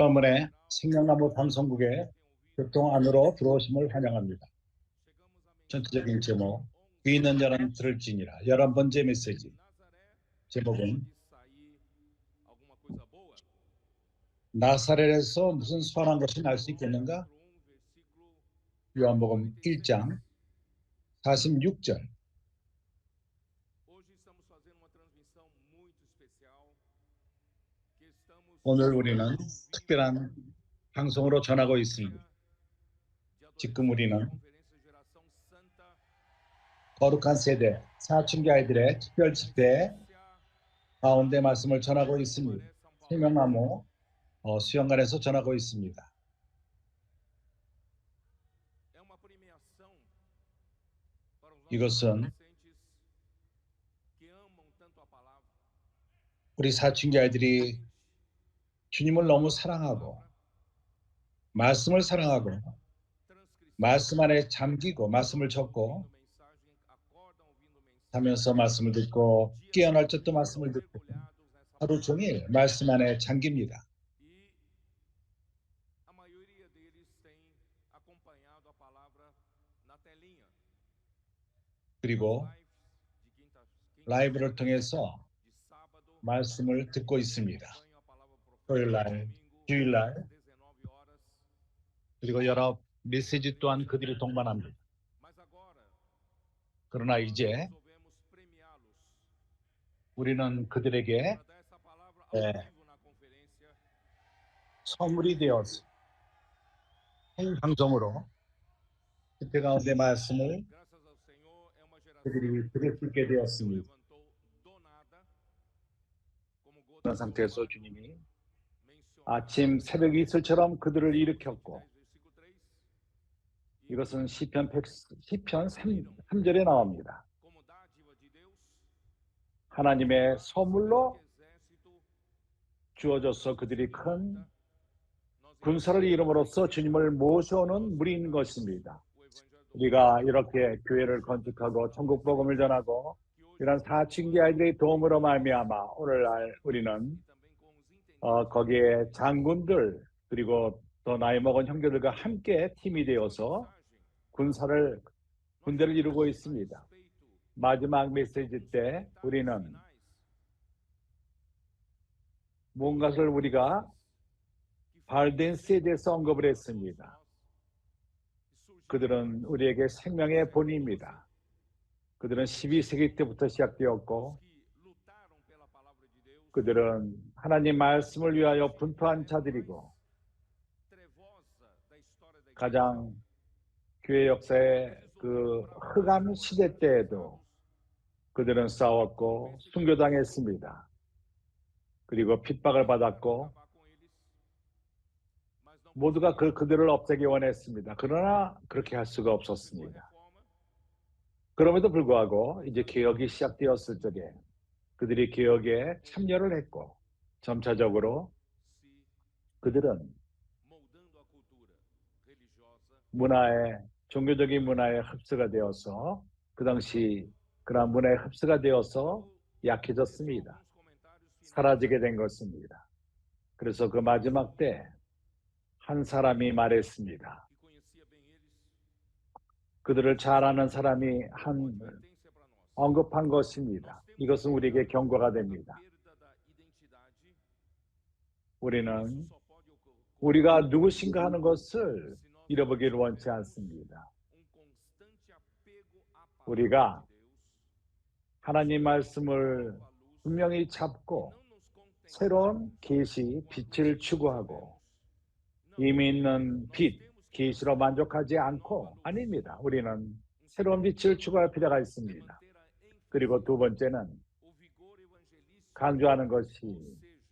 때문에 생명나무 방송국의 교통 안으로 들어오심을 환영합니다. 전체적인 제목, 귀 있는 자는 들을지니라. 11번째 메시지. 제목은 나사렛에서 무슨 선한 것이 날 수 있겠는가? 요한복음 1장 46절. 오늘 우리는 특별한 방송으로 전하고 있습니다. 지금 우리는 거룩한 세대, 사춘기 아이들의 특별 집회 가운데 말씀을 전하고 있습니다. 생명나무 수영관에서 전하고 있습니다. 이것은 우리 사춘기 아이들이 주님을 너무 사랑하고 말씀을 사랑하고 말씀 안에 잠기고 말씀을 적고 하면서 말씀을 듣고 깨어날 적도 말씀을 듣고 하루 종일 말씀 안에 잠깁니다. 그리고 라이브를 통해서 말씀을 듣고 있습니다. 토요일날, 주일날, 그리고 여러 메시지 또한 그들이 동반합니다. 그러나 이제 우리는 그들에게 선물이 되어서 생방송으로 집회 가운데 말씀을 그들이 들을 수 있게 되었습니다. 그런 상태에서 주님이 아침 새벽 이슬처럼 그들을 일으켰고, 이것은 시편 3절에 나옵니다. 하나님의 선물로 주어져서 그들이 큰 군사를 이름으로써 주님을 모셔오는 무리인 것입니다. 우리가 이렇게 교회를 건축하고 천국 복음을 전하고 이런 사춘기 아이들의 도움으로 말미암아 오늘날 우리는 거기에 장군들 그리고 또 나이 먹은 형제들과 함께 팀이 되어서 군대를 이루고 있습니다. 마지막 메시지 때 우리는 무언가를 우리가 발덴스에 대해서 언급을 했습니다. 그들은 우리에게 생명의 본입니다. 그들은 12세기 때부터 시작되었고 그들은 하나님 말씀을 위하여 분투한 자들이고 가장 교회 역사의 그 흑암 시대 때에도 그들은 싸웠고 순교당했습니다. 그리고 핍박을 받았고 모두가 그들을 없애기 원했습니다. 그러나 그렇게 할 수가 없었습니다. 그럼에도 불구하고 이제 개혁이 시작되었을 적에 그들이 개혁에 참여를 했고 점차적으로 그들은 종교적인 문화에 흡수가 되어서 그 당시 그러한 문화에 흡수가 되어서 약해졌습니다. 사라지게 된 것입니다. 그래서 그 마지막 때 한 사람이 말했습니다. 그들을 잘 아는 사람이 언급한 것입니다. 이것은 우리에게 경고가 됩니다. 우리는 우리가 누구신가 하는 것을 잃어보기를 원치 않습니다. 우리가 하나님 말씀을 분명히 잡고 새로운 계시, 빛을 추구하고 이미 있는 빛, 계시로 만족하지 않고 아닙니다. 우리는 새로운 빛을 추구할 필요가 있습니다. 그리고 두 번째는 강조하는 것이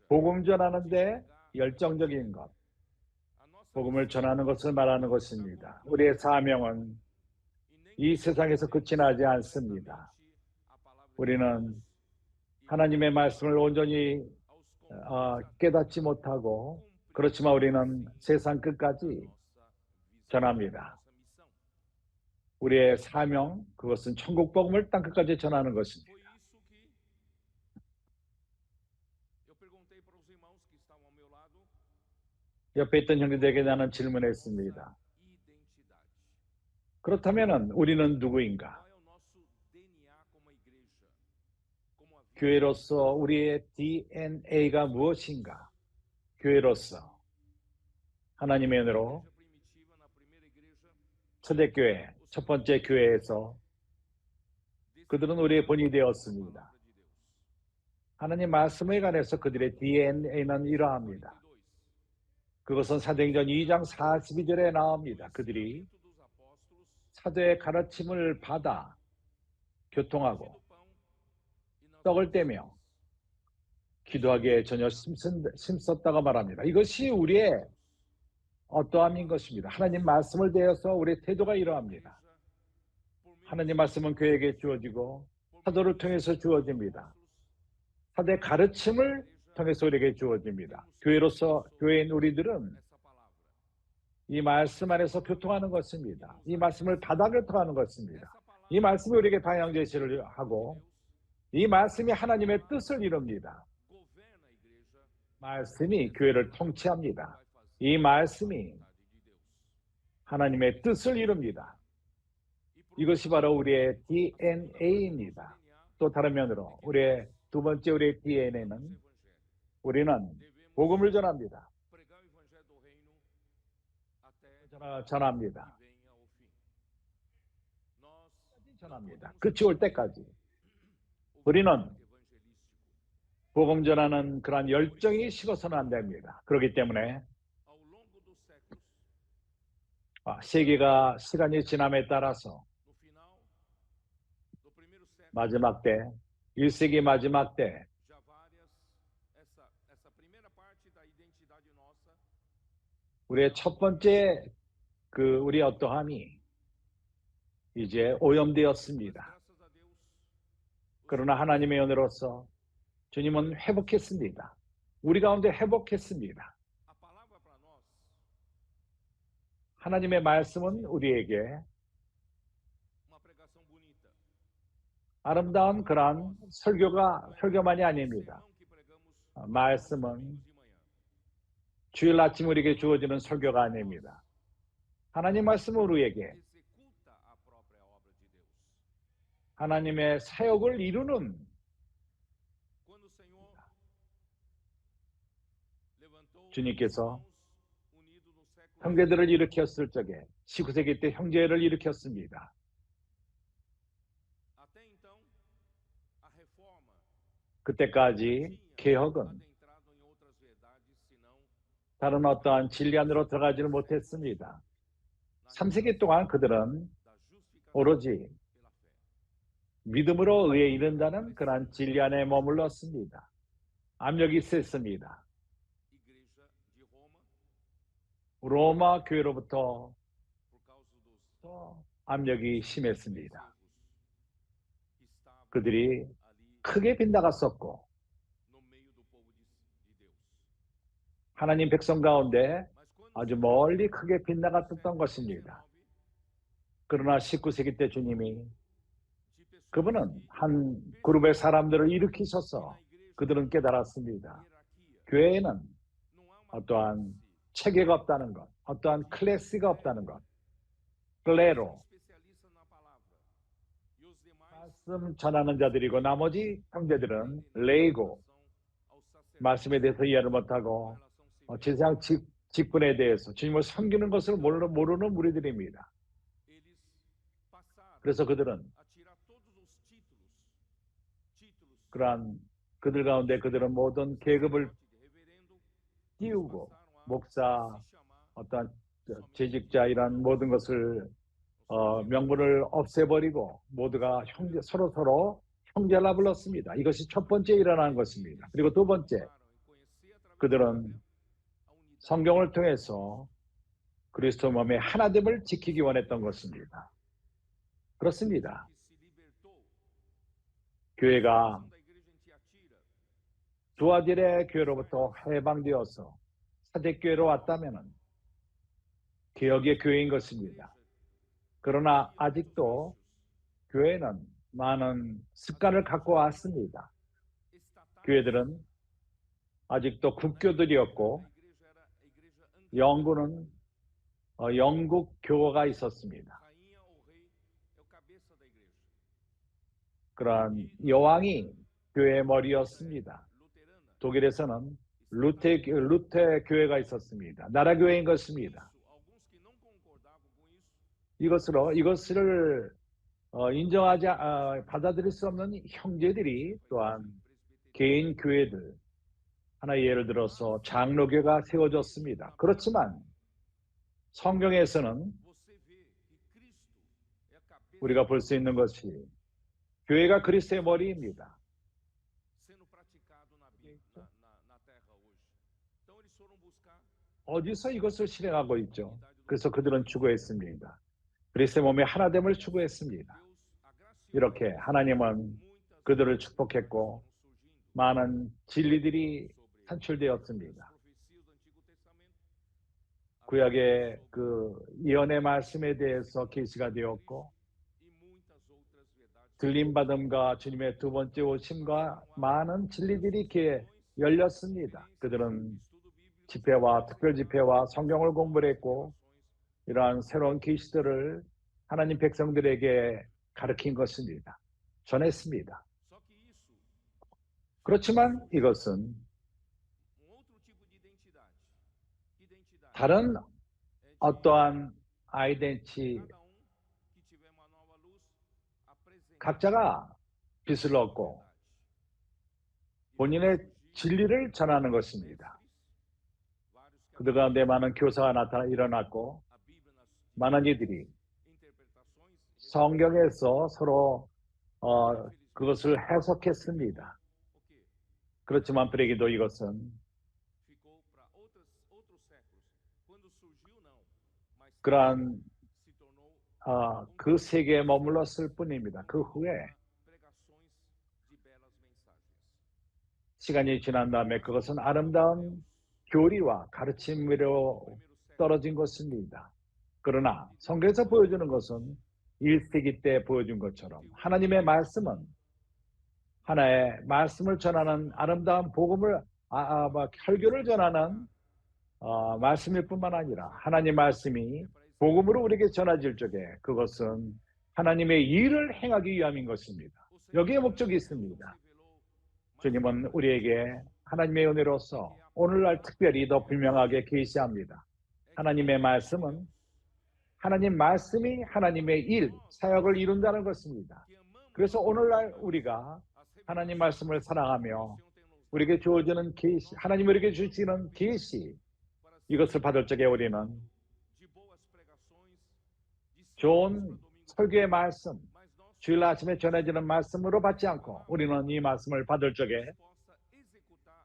복음 전하는데 열정적인 것, 복음을 전하는 것을 말하는 것입니다. 우리의 사명은 이 세상에서 끝이 나지 않습니다. 우리는 하나님의 말씀을 온전히 깨닫지 못하고 그렇지만 우리는 세상 끝까지 전합니다. 우리의 사명, 그것은 천국 복음을 땅 끝까지 전하는 것입니다. 옆에 있던 형제들에게 나는 질문했습니다. 그렇다면 우리는 누구인가? 교회로서 우리의 DNA가 무엇인가? 교회로서 하나님의 은혜로 초대교회, 첫 번째 교회에서 그들은 우리의 본이 되었습니다. 하나님 말씀에 관해서 그들의 DNA는 이러합니다. 그것은 사도행전 2장 42절에 나옵니다. 그들이 사도의 가르침을 받아 교통하고 떡을 떼며 기도하기에 전혀 힘썼다고 말합니다. 이것이 우리의 어떠함인 것입니다. 하나님 말씀을 대해서 우리의 태도가 이러합니다. 하나님 말씀은 교회에게 주어지고 사도를 통해서 주어집니다. 사도의 가르침을 통해서 우리에게 주어집니다. 교회로서 교회인 우리들은 이 말씀 안에서 교통하는 것입니다. 이 말씀을 받아 교통하는 것입니다. 이 말씀이 우리에게 방향 제시를 하고 이 말씀이 하나님의 뜻을 이룹니다. 말씀이 교회를 통치합니다. 이 말씀이 하나님의 뜻을 이룹니다. 이것이 바로 우리의 DNA입니다. 또 다른 면으로 우리의 두 번째 우리의 DNA는 우리는 복음을 전합니다. 전합니다. 끝이 올 때까지 우리는 복음 전하는 그러한 열정이 식어서는 안 됩니다. 그렇기 때문에 세계가 시간이 지남에 따라서 마지막 때, 1세기 마지막 때 우리의 첫 번째 우리 어떠함이 이제 오염되었습니다. 그러나 하나님의 은혜로서 주님은 회복했습니다. 우리 가운데 회복했습니다. 하나님의 말씀은 우리에게 아름다운 그러한 설교만이 아닙니다. 말씀은 주일 아침 우리에게 주어지는 설교가 아닙니다. 하나님 말씀은 우리에게 하나님의 사역을 이루는 주님께서 형제들을 일으켰을 적에 19세기 때 형제를 일으켰습니다. 그때까지 개혁은 다른 어떠한 진리 안으로 들어가지를 못했습니다. 3세기 동안 그들은 오로지 믿음으로 의에 이른다는 그러한 진리 안에 머물렀습니다. 압력이 셌습니다. 로마 교회로부터 압력이 심했습니다. 그들이 크게 빗나갔었고 하나님 백성 가운데 아주 멀리 크게 빗나갔었던 것입니다. 그러나 19세기 때 주님이 그분은 한 그룹의 사람들을 일으키셔서 그들은 깨달았습니다. 교회에는 어떠한 체계가 없다는 것, 어떠한 클래스가 없다는 것, 클레로, 말씀 전하는 자들이고 나머지 형제들은 레이고, 말씀에 대해서 이해를 못하고 세상 직분에 대해서 주님을 섬기는 것을 모르는 무리들입니다. 그래서 그들은 그러한 그들 가운데 그들은 모든 계급을 띄우고 목사, 어떤 재직자 이런 모든 것을 명분을 없애버리고 모두가 서로 형제라 불렀습니다. 이것이 첫 번째 일어나는 것입니다. 그리고 두 번째, 그들은 성경을 통해서 그리스도 몸의 하나됨을 지키기 원했던 것입니다. 그렇습니다. 교회가 두아딜의 교회로부터 해방되어서 사대교회로 왔다면 개혁의 교회인 것입니다. 그러나 아직도 교회는 많은 습관을 갖고 왔습니다. 교회들은 아직도 국교들이었고 영국은 영국 교가 있었습니다. 그런 여왕이 교회의 머리였습니다. 독일에서는 루테 교회가 있었습니다. 나라 교회인 것입니다. 이것을 받아들일 수 없는 형제들이 또한 개인 교회들, 하나 예를 들어서 장로교가 세워졌습니다. 그렇지만 성경에서는 우리가 볼 수 있는 것이 교회가 그리스도의 머리입니다. 어디서 이것을 실행하고 있죠? 그래서 그들은 추구했습니다. 그리스도의 몸의 하나됨을 추구했습니다. 이렇게 하나님은 그들을 축복했고 많은 진리들이 산출되었습니다. 구약의 그 예언의 말씀에 대해서 계시가 되었고 들림받음과 주님의 두 번째 오심과 많은 진리들이 이렇게 열렸습니다. 그들은 집회와 특별 집회와 성경을 공부를 했고 이러한 새로운 계시들을 하나님 백성들에게 가르친 것입니다. 전했습니다. 그렇지만 이것은 다른 어떠한 아이덴티 각자가 빛을 얻고 본인의 진리를 전하는 것입니다. 그들 가운데 많은 교사가 일어났고 많은 이들이 성경에서 서로 그것을 해석했습니다. 그렇지만 불에게도 이것은 그러한 그 세계에 머물렀을 뿐입니다. 그 후에 시간이 지난 다음에 그것은 아름다운 교리와 가르침으로 떨어진 것입니다. 그러나 성경에서 보여주는 것은 1세기 때 보여준 것처럼 하나님의 말씀은 하나의 말씀을 전하는 아름다운 복음을 혈교를 전하는 말씀일 뿐만 아니라 하나님 말씀이 복음으로 우리에게 전해질 적에 그것은 하나님의 일을 행하기 위함인 것입니다. 여기에 목적이 있습니다. 주님은 우리에게 하나님의 은혜로서 오늘날 특별히 더 분명하게 계시합니다. 하나님의 말씀은 하나님 말씀이 하나님의 일, 사역을 이룬다는 것입니다. 그래서 오늘날 우리가 하나님 말씀을 사랑하며 우리에게 주어지는 계시, 하나님 우리에게 주시는 계시, 이것을 받을 적에 우리는 좋은 설교의 말씀, 주일 아침에 전해지는 말씀으로 받지 않고 우리는 이 말씀을 받을 적에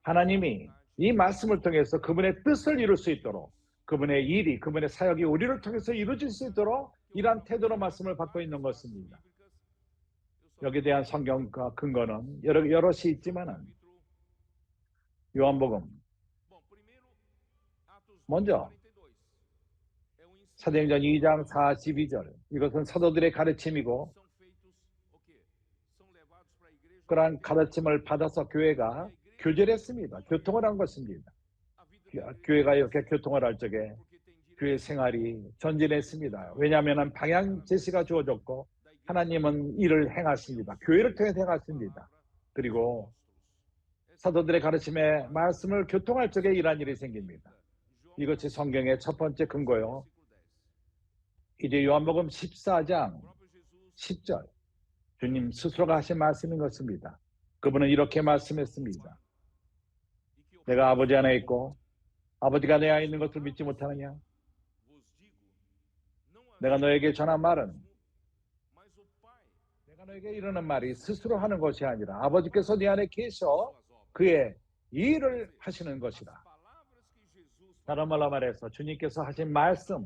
하나님이 이 말씀을 통해서 그분의 뜻을 이룰 수 있도록 그분의 일이, 그분의 사역이 우리를 통해서 이루어질 수 있도록 이러한 태도로 말씀을 받고 있는 것입니다. 여기에 대한 성경 근거는 여럿이 있지만은 요한복음 먼저 사도행전 2장 42절 이것은 사도들의 가르침이고 그러한 가르침을 받아서 교회가 교절했습니다. 교통을 한 것입니다. 교회가 이렇게 교통을 할 적에 교회 생활이 전진했습니다. 왜냐하면 방향 제시가 주어졌고 하나님은 일을 행하십니다. 교회를 통해 행하십니다. 그리고 사도들의 가르침에 말씀을 교통할 적에 이러한 일이 생깁니다. 이것이 성경의 첫 번째 근거요. 이제 요한복음 14장 10절 주님 스스로가 하신 말씀인 것입니다. 그분은 이렇게 말씀했습니다. 내가 아버지 안에 있고 아버지가 내 안에 있는 것을 믿지 못하느냐? 내가 너에게 전한 말은 내가 너에게 이르는 말이 스스로 하는 것이 아니라 아버지께서 네 안에 계셔 그의 일을 하시는 것이다. 다른 말로 말해서 주님께서 하신 말씀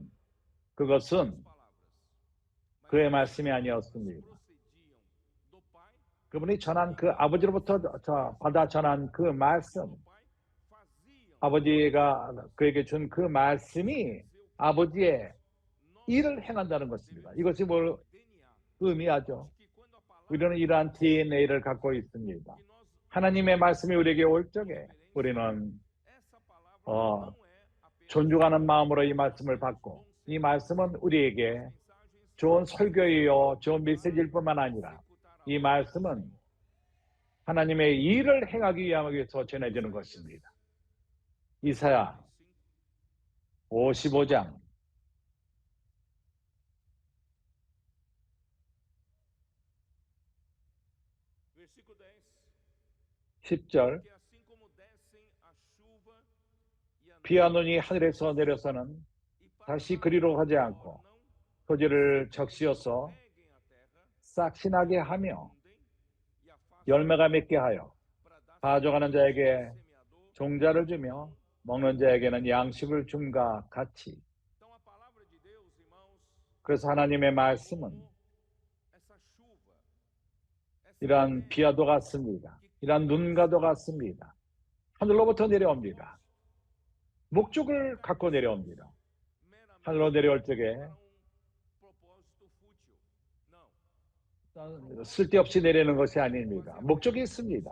그것은 그의 말씀이 아니었습니다. 그분이 전한 그 아버지로부터 받아 전한 그 말씀 아버지가 그에게 준 그 말씀이 아버지의 일을 행한다는 것입니다. 이것이 뭘 의미하죠? 우리는 이러한 DNA를 갖고 있습니다. 하나님의 말씀이 우리에게 올 적에 우리는 존중하는 마음으로 이 말씀을 받고 이 말씀은 우리에게 좋은 설교이요 좋은 메시지일 뿐만 아니라 이 말씀은 하나님의 일을 행하기 위해서 전해지는 것입니다. 이사야 55장 10절 비와 눈이 하늘에서 내려서는 다시 그리로 가지 않고 토지를 적시어서 싹신하게 하며 열매가 맺게 하여 가져가는 자에게 종자를 주며 먹는 자에게는 양식을 줌과 같이. 그래서 하나님의 말씀은 이러한 비와도 같습니다. 이러한 눈과도 같습니다. 하늘로부터 내려옵니다. 목적을 갖고 내려옵니다. 하늘로 내려올 적에 쓸데없이 내리는 것이 아닙니다. 목적이 있습니다.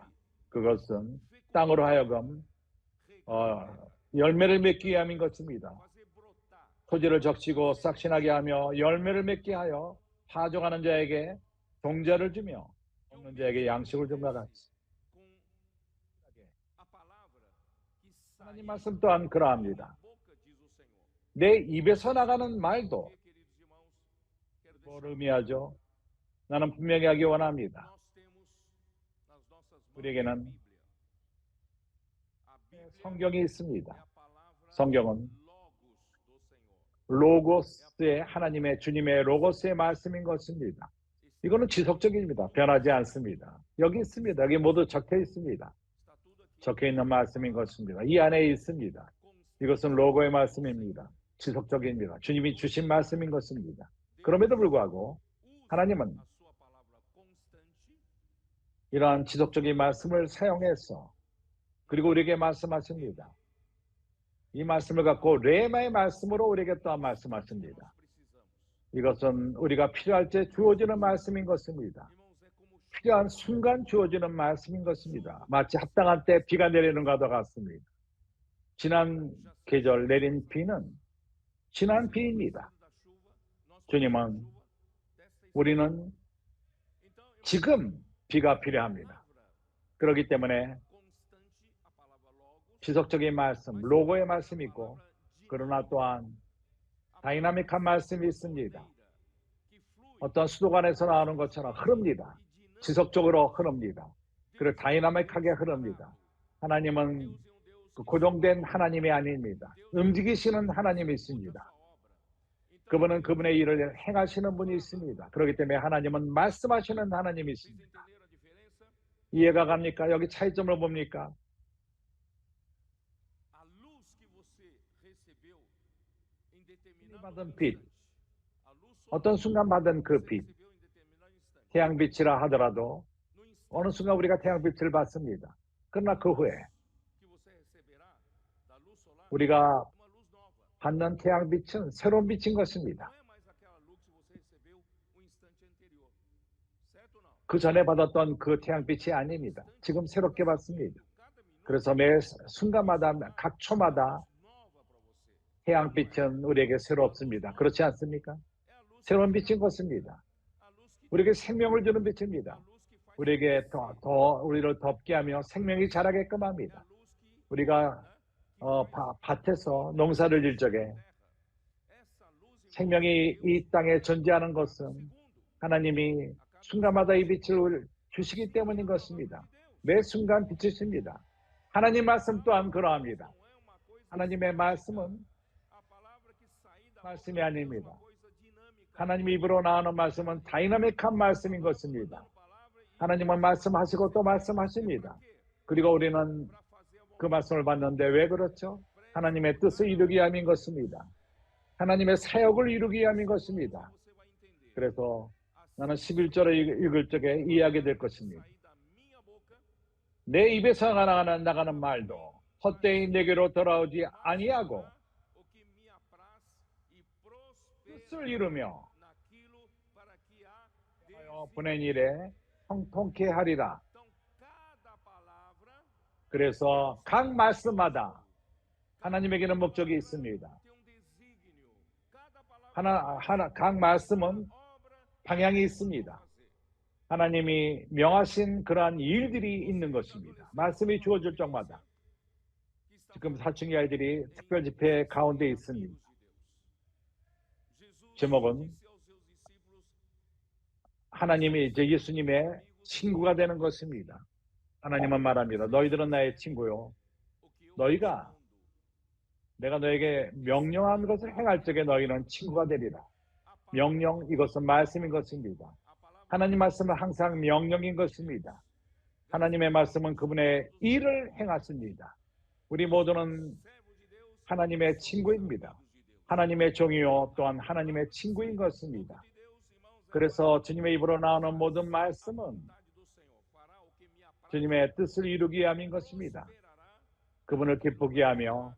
그것은 땅으로 하여금 열매를 맺기 위함인 것입니다. 토지를 적시고 싹신하게 하며 열매를 맺게 하여 파종하는 자에게 종자를 주며 먹는 자에게 양식을 줌과 같이. 하나님 말씀 또한 그러합니다. 내 입에서 나가는 말도 뭘 의미하죠? 나는 분명히 하기 원합니다. 우리에게는 성경이 있습니다. 성경은 로고스의 하나님의 주님의 로고스의 말씀인 것입니다. 이거는 지속적입니다. 변하지 않습니다. 여기 있습니다. 여기 모두 적혀 있습니다. 적혀 있는 말씀인 것입니다. 이 안에 있습니다. 이것은 로고의 말씀입니다. 지속적입니다. 주님이 주신 말씀인 것입니다. 그럼에도 불구하고 하나님은 이러한 지속적인 말씀을 사용해서 그리고 우리에게 말씀하십니다. 이 말씀을 갖고 레마의 말씀으로 우리에게 또한 말씀하십니다. 이것은 우리가 필요할 때 주어지는 말씀인 것입니다. 필요한 순간 주어지는 말씀인 것입니다. 마치 합당한 때 비가 내리는 것과 같습니다. 지난 계절 내린 비는 지난 비입니다. 주님은 우리는 지금 비가 필요합니다. 그렇기 때문에 지속적인 말씀, 로고의 말씀이 있고 그러나 또한 다이나믹한 말씀이 있습니다. 어떤 수도관에서 나오는 것처럼 흐릅니다. 지속적으로 흐릅니다. 그리고 다이나믹하게 흐릅니다. 하나님은 고정된 하나님이 아닙니다. 움직이시는 하나님이 있습니다. 그분은 그분의 일을 행하시는 분이 있습니다. 그렇기 때문에 하나님은 말씀하시는 하나님이 있습니다. 이해가 갑니까? 여기 차이점을 봅니까? 받은 빛, 어떤 순간 받은 그 빛, 태양빛이라 하더라도 어느 순간 우리가 태양빛을 받습니다. 그러나 그 후에 우리가 받는 태양빛은 새로운 빛인 것입니다. 그 전에 받았던 그 태양빛이 아닙니다. 지금 새롭게 받습니다. 그래서 매 순간마다 각 초마다 태양빛은 우리에게 새롭습니다. 그렇지 않습니까? 새로운 빛인 것입니다. 우리에게 생명을 주는 빛입니다. 우리에게 더 우리를 덥게 하며 생명이 자라게끔 합니다. 우리가 밭에서 농사를 질 적에 생명이 이 땅에 존재하는 것은 하나님이 순간마다 이 빛을 주시기 때문인 것입니다. 매 순간 빛이십니다. 하나님 말씀 또한 그러합니다. 하나님의 말씀은 말씀이 아닙니다. 하나님 입으로 나오는 말씀은 다이나믹한 말씀인 것입니다. 하나님은 말씀하시고 또 말씀하십니다. 그리고 우리는 그 말씀을 받는데 왜 그렇죠? 하나님의 뜻을 이루기 위함인 것입니다. 하나님의 사역을 이루기 위함인 것입니다. 그래서 나는 11절을 읽을 적에 이해하게 될 것입니다. 내 입에서 나가는 말도 헛되이 내게로 돌아오지 아니하고 뜻을 이루며 보낸 일에 형통케 하리라. 그래서 각 말씀마다 하나님에게는 목적이 있습니다. 각 말씀은 방향이 있습니다. 하나님이 명하신 그러한 일들이 있는 것입니다. 말씀이 주어질 적마다. 지금 사춘기 아이들이 특별 집회 가운데 있습니다. 제목은 하나님이 이제 예수님의 친구가 되는 것입니다. 하나님은 말합니다. 너희들은 나의 친구요. 내가 너에게 명령한 것을 행할 적에 너희는 친구가 되리라. 명령, 이것은 말씀인 것입니다. 하나님 말씀은 항상 명령인 것입니다. 하나님의 말씀은 그분의 일을 행하십니다. 우리 모두는 하나님의 친구입니다. 하나님의 종이요 또한 하나님의 친구인 것입니다. 그래서 주님의 입으로 나오는 모든 말씀은 주님의 뜻을 이루기 위함인 것입니다. 그분을 기쁘게 하며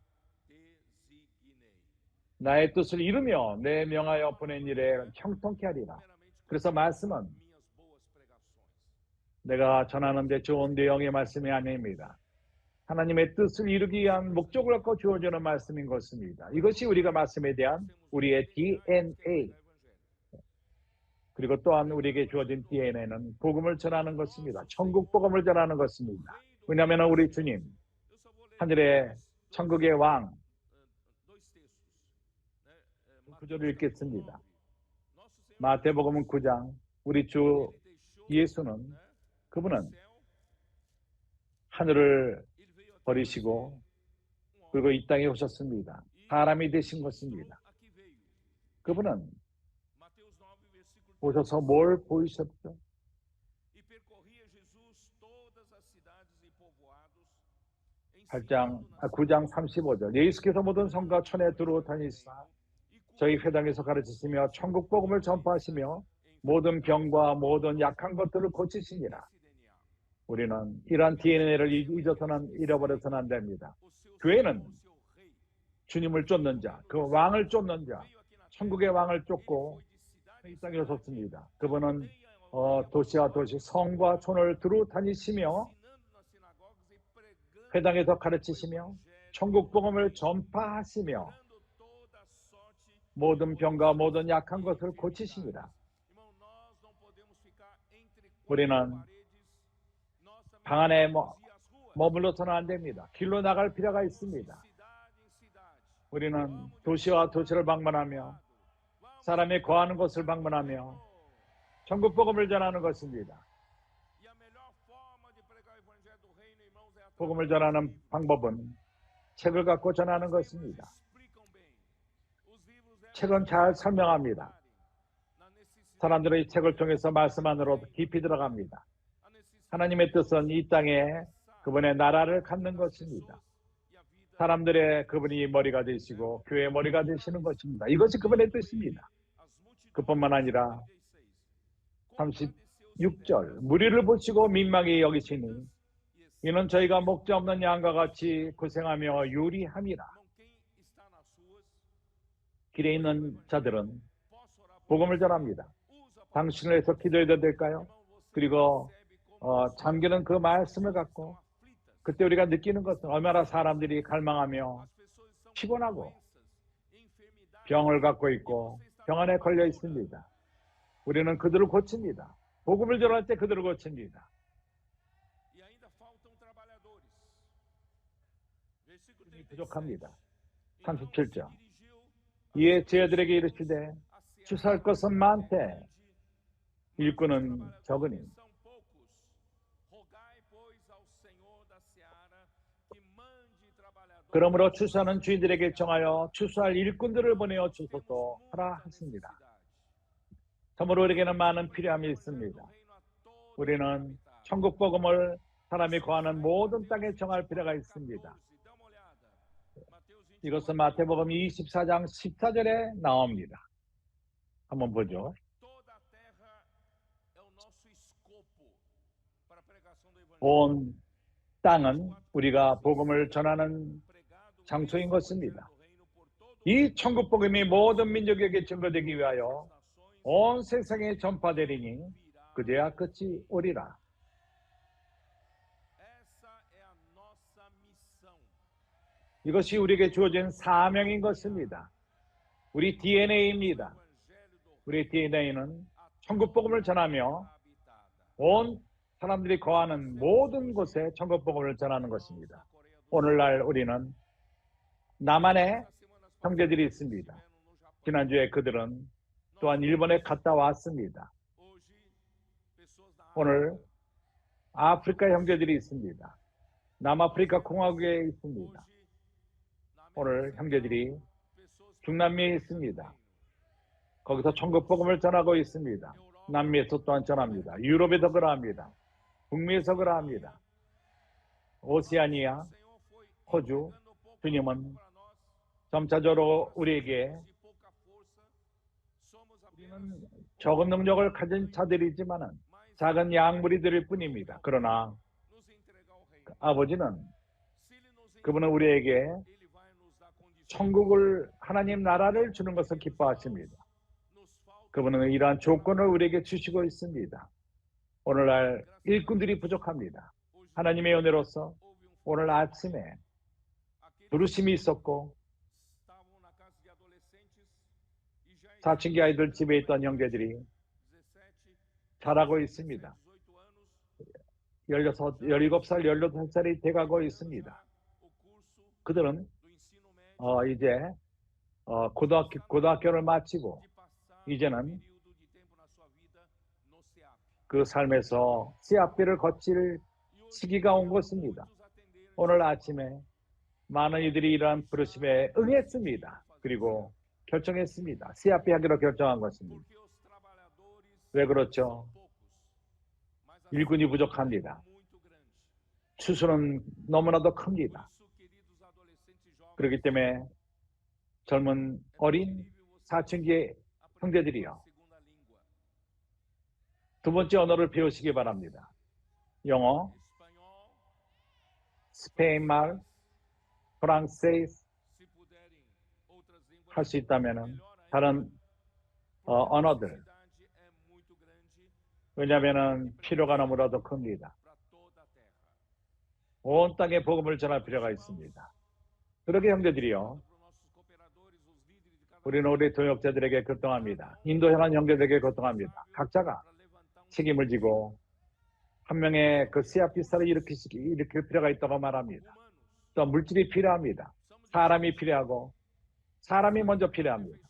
나의 뜻을 이루며 내 명하여 보낸 일에 형통케 하리라. 그래서 말씀은 내가 전하는 데 좋은 내용의 말씀이 아닙니다. 하나님의 뜻을 이루기 위한 목적을 갖고 주어지는 말씀인 것입니다. 이것이 우리가 말씀에 대한 우리의 DNA. 그리고 또한 우리에게 주어진 DNA는 복음을 전하는 것입니다. 천국 복음을 전하는 것입니다. 왜냐하면 우리 주님, 하늘의 천국의 왕, 구절을 읽겠습니다. 마태복음 9장, 우리 주 예수는, 그분은 하늘을 버리시고 그리고 이 땅에 오셨습니다. 사람이 되신 것입니다. 그분은 오셔서 뭘 보이셨죠? 9장 35절. 예수께서 모든 성과 촌에 두루 다니시사 저희 회당에서 가르치시며 천국 복음을 전파하시며 모든 병과 모든 약한 것들을 고치시니라. 우리는 이러한 DNA를 잃어버려서는 안 됩니다. 교회는 주님을 쫓는 자, 그 왕을 쫓는 자, 천국의 왕을 쫓고 이 땅에 오셨습니다. 그분은 도시와 도시, 성과 촌을 두루 다니시며 회당에서 가르치시며 천국 복음을 전파하시며 모든 병과 모든 약한 것을 고치시니라. 우리는 방 안에 머물러서는 안 됩니다. 길로 나갈 필요가 있습니다. 우리는 도시와 도시를 방문하며 사람이 거하는 곳을 방문하며 천국 복음을 전하는 것입니다. 복음을 전하는 방법은 책을 갖고 전하는 것입니다. 책은 잘 설명합니다. 사람들은 이 책을 통해서 말씀 안으로 깊이 들어갑니다. 하나님의 뜻은 이 땅에 그분의 나라를 갖는 것입니다. 사람들의 그분이 머리가 되시고 교회의 머리가 되시는 것입니다. 이것이 그분의 뜻입니다. 그뿐만 아니라 36절 무리를 보시고 민망히 여기시니 이는 저희가 목자 없는 양과 같이 고생하며 유리함이라. 길에 있는 자들은 복음을 전합니다. 당신을 위해서 기도해도 될까요? 그리고 잠기는 그 말씀을 갖고 그때 우리가 느끼는 것은 얼마나 사람들이 갈망하며 피곤하고 병을 갖고 있고 병 안에 걸려 있습니다. 우리는 그들을 고칩니다. 복음을 전할 때 그들을 고칩니다. 부족합니다. 37절 이에 제자들에게 이르시되 주사할 것은 많되 일꾼은 적으니 그러므로 추수하는 주인들에게 정하여 추수할 일꾼들을 보내어 주소서 하라 하십니다. 참으로 우리에게는 많은 필요함이 있습니다. 우리는 천국 복음을 사람이 거하는 모든 땅에 정할 필요가 있습니다. 이것은 마태복음 24장 14절에 나옵니다. 한번 보죠. 온 땅은 우리가 복음을 전하는 장소인 것입니다. 이 천국 복음이 모든 민족에게 증거되기 위하여 온 세상에 전파되리니 그제야 끝이 오리라. 이것이 우리에게 주어진 사명인 것입니다. 우리 DNA입니다. 우리 DNA는 천국 복음을 전하며 온 사람들이 거하는 모든 곳에 천국 복음을 전하는 것입니다. 오늘날 우리는 남한에 형제들이 있습니다. 지난주에 그들은 또한 일본에 갔다 왔습니다. 오늘 아프리카 형제들이 있습니다. 남아프리카 공화국에 있습니다. 오늘 형제들이 중남미에 있습니다. 거기서 천국 복음을 전하고 있습니다. 남미에서 또한 전합니다. 유럽에서 그러합니다. 북미에서 그러합니다. 오세아니아, 호주, 주님은 점차적으로 우리에게 우리는 적은 능력을 가진 자들이지만 작은 양무리들일 뿐입니다. 그러나 아버지는 그분은 우리에게 천국을 하나님 나라를 주는 것을 기뻐하십니다. 그분은 이러한 조건을 우리에게 주시고 있습니다. 오늘날 일꾼들이 부족합니다. 하나님의 은혜로서 오늘 아침에 부르심이 있었고 사춘기 아이들 집에 있던 형제들이 자라고 있습니다. 16, 17살, 18살이 돼가고 있습니다. 그들은 이제 고등학교를 마치고 이제는 그 삶에서 씨앗비를 거칠 시기가 온 것입니다. 오늘 아침에 많은 이들이 이러한 부르심에 응했습니다. 그리고 결정했습니다. 씨앗비 하기로 결정한 것입니다. 왜 그렇죠? 일꾼이 부족합니다. 추수는 너무나도 큽니다. 그렇기 때문에 젊은 어린 사춘기 형제들이요. 두 번째 언어를 배우시기 바랍니다. 영어, 스페인말, 프랑스어스 할 수 있다면 다른 언어들. 왜냐하면 필요가 너무나도 큽니다. 온 땅에 복음을 전할 필요가 있습니다. 그러게 형제들이요. 우리는 우리 동역자들에게 교통합니다. 인도 향한 형제들에게 교통합니다. 각자가 책임을 지고 한 명의 그 씨앗비사를 일으킬 필요가 있다고 말합니다. 또 물질이 필요합니다. 사람이 필요하고 사람이 먼저 필요합니다.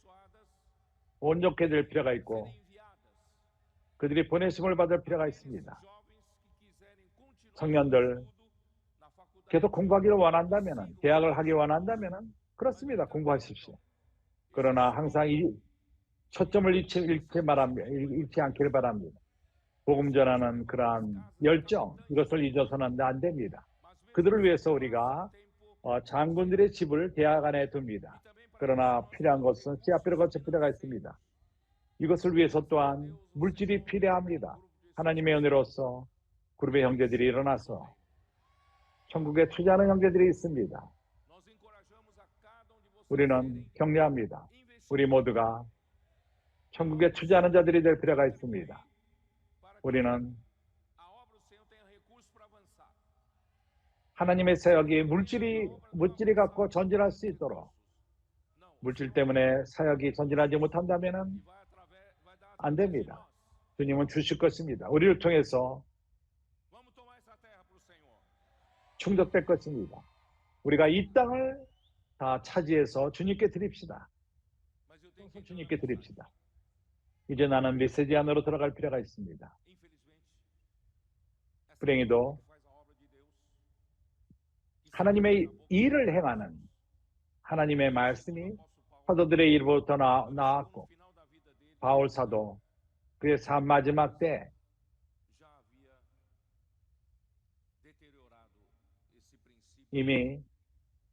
온전케 될 필요가 있고 그들이 보내심을 받을 필요가 있습니다. 청년들 계속 공부하기를 원한다면 대학을 하기 원한다면 그렇습니다. 공부하십시오. 그러나 항상 이 초점을 잃지 않기를 바랍니다. 복음 전하는 그러한 열정, 이것을 잊어서는 안 됩니다. 그들을 위해서 우리가 장군들의 집을 대학 안에 둡니다. 그러나 필요한 것은 씨앗비를 거칠 필요가 있습니다. 이것을 위해서 또한 물질이 필요합니다. 하나님의 은혜로서 그룹의 형제들이 일어나서 천국에 투자하는 형제들이 있습니다. 우리는 격려합니다. 우리 모두가 천국에 투자하는 자들이 될 필요가 있습니다. 우리는 하나님의 사역이 물질이 갖고 전진할 수 있도록 물질 때문에 사역이 전진하지 못한다면 안 됩니다. 주님은 주실 것입니다. 우리를 통해서 충족될 것입니다. 우리가 이 땅을 다 차지해서 주님께 드립시다. 주님께 드립시다. 이제 나는 메시지 안으로 들어갈 필요가 있습니다. 불행히도 하나님의 일을 행하는 하나님의 말씀이 사도들의 일부터 나왔고 바울 사도 그의 삶 마지막 때 이미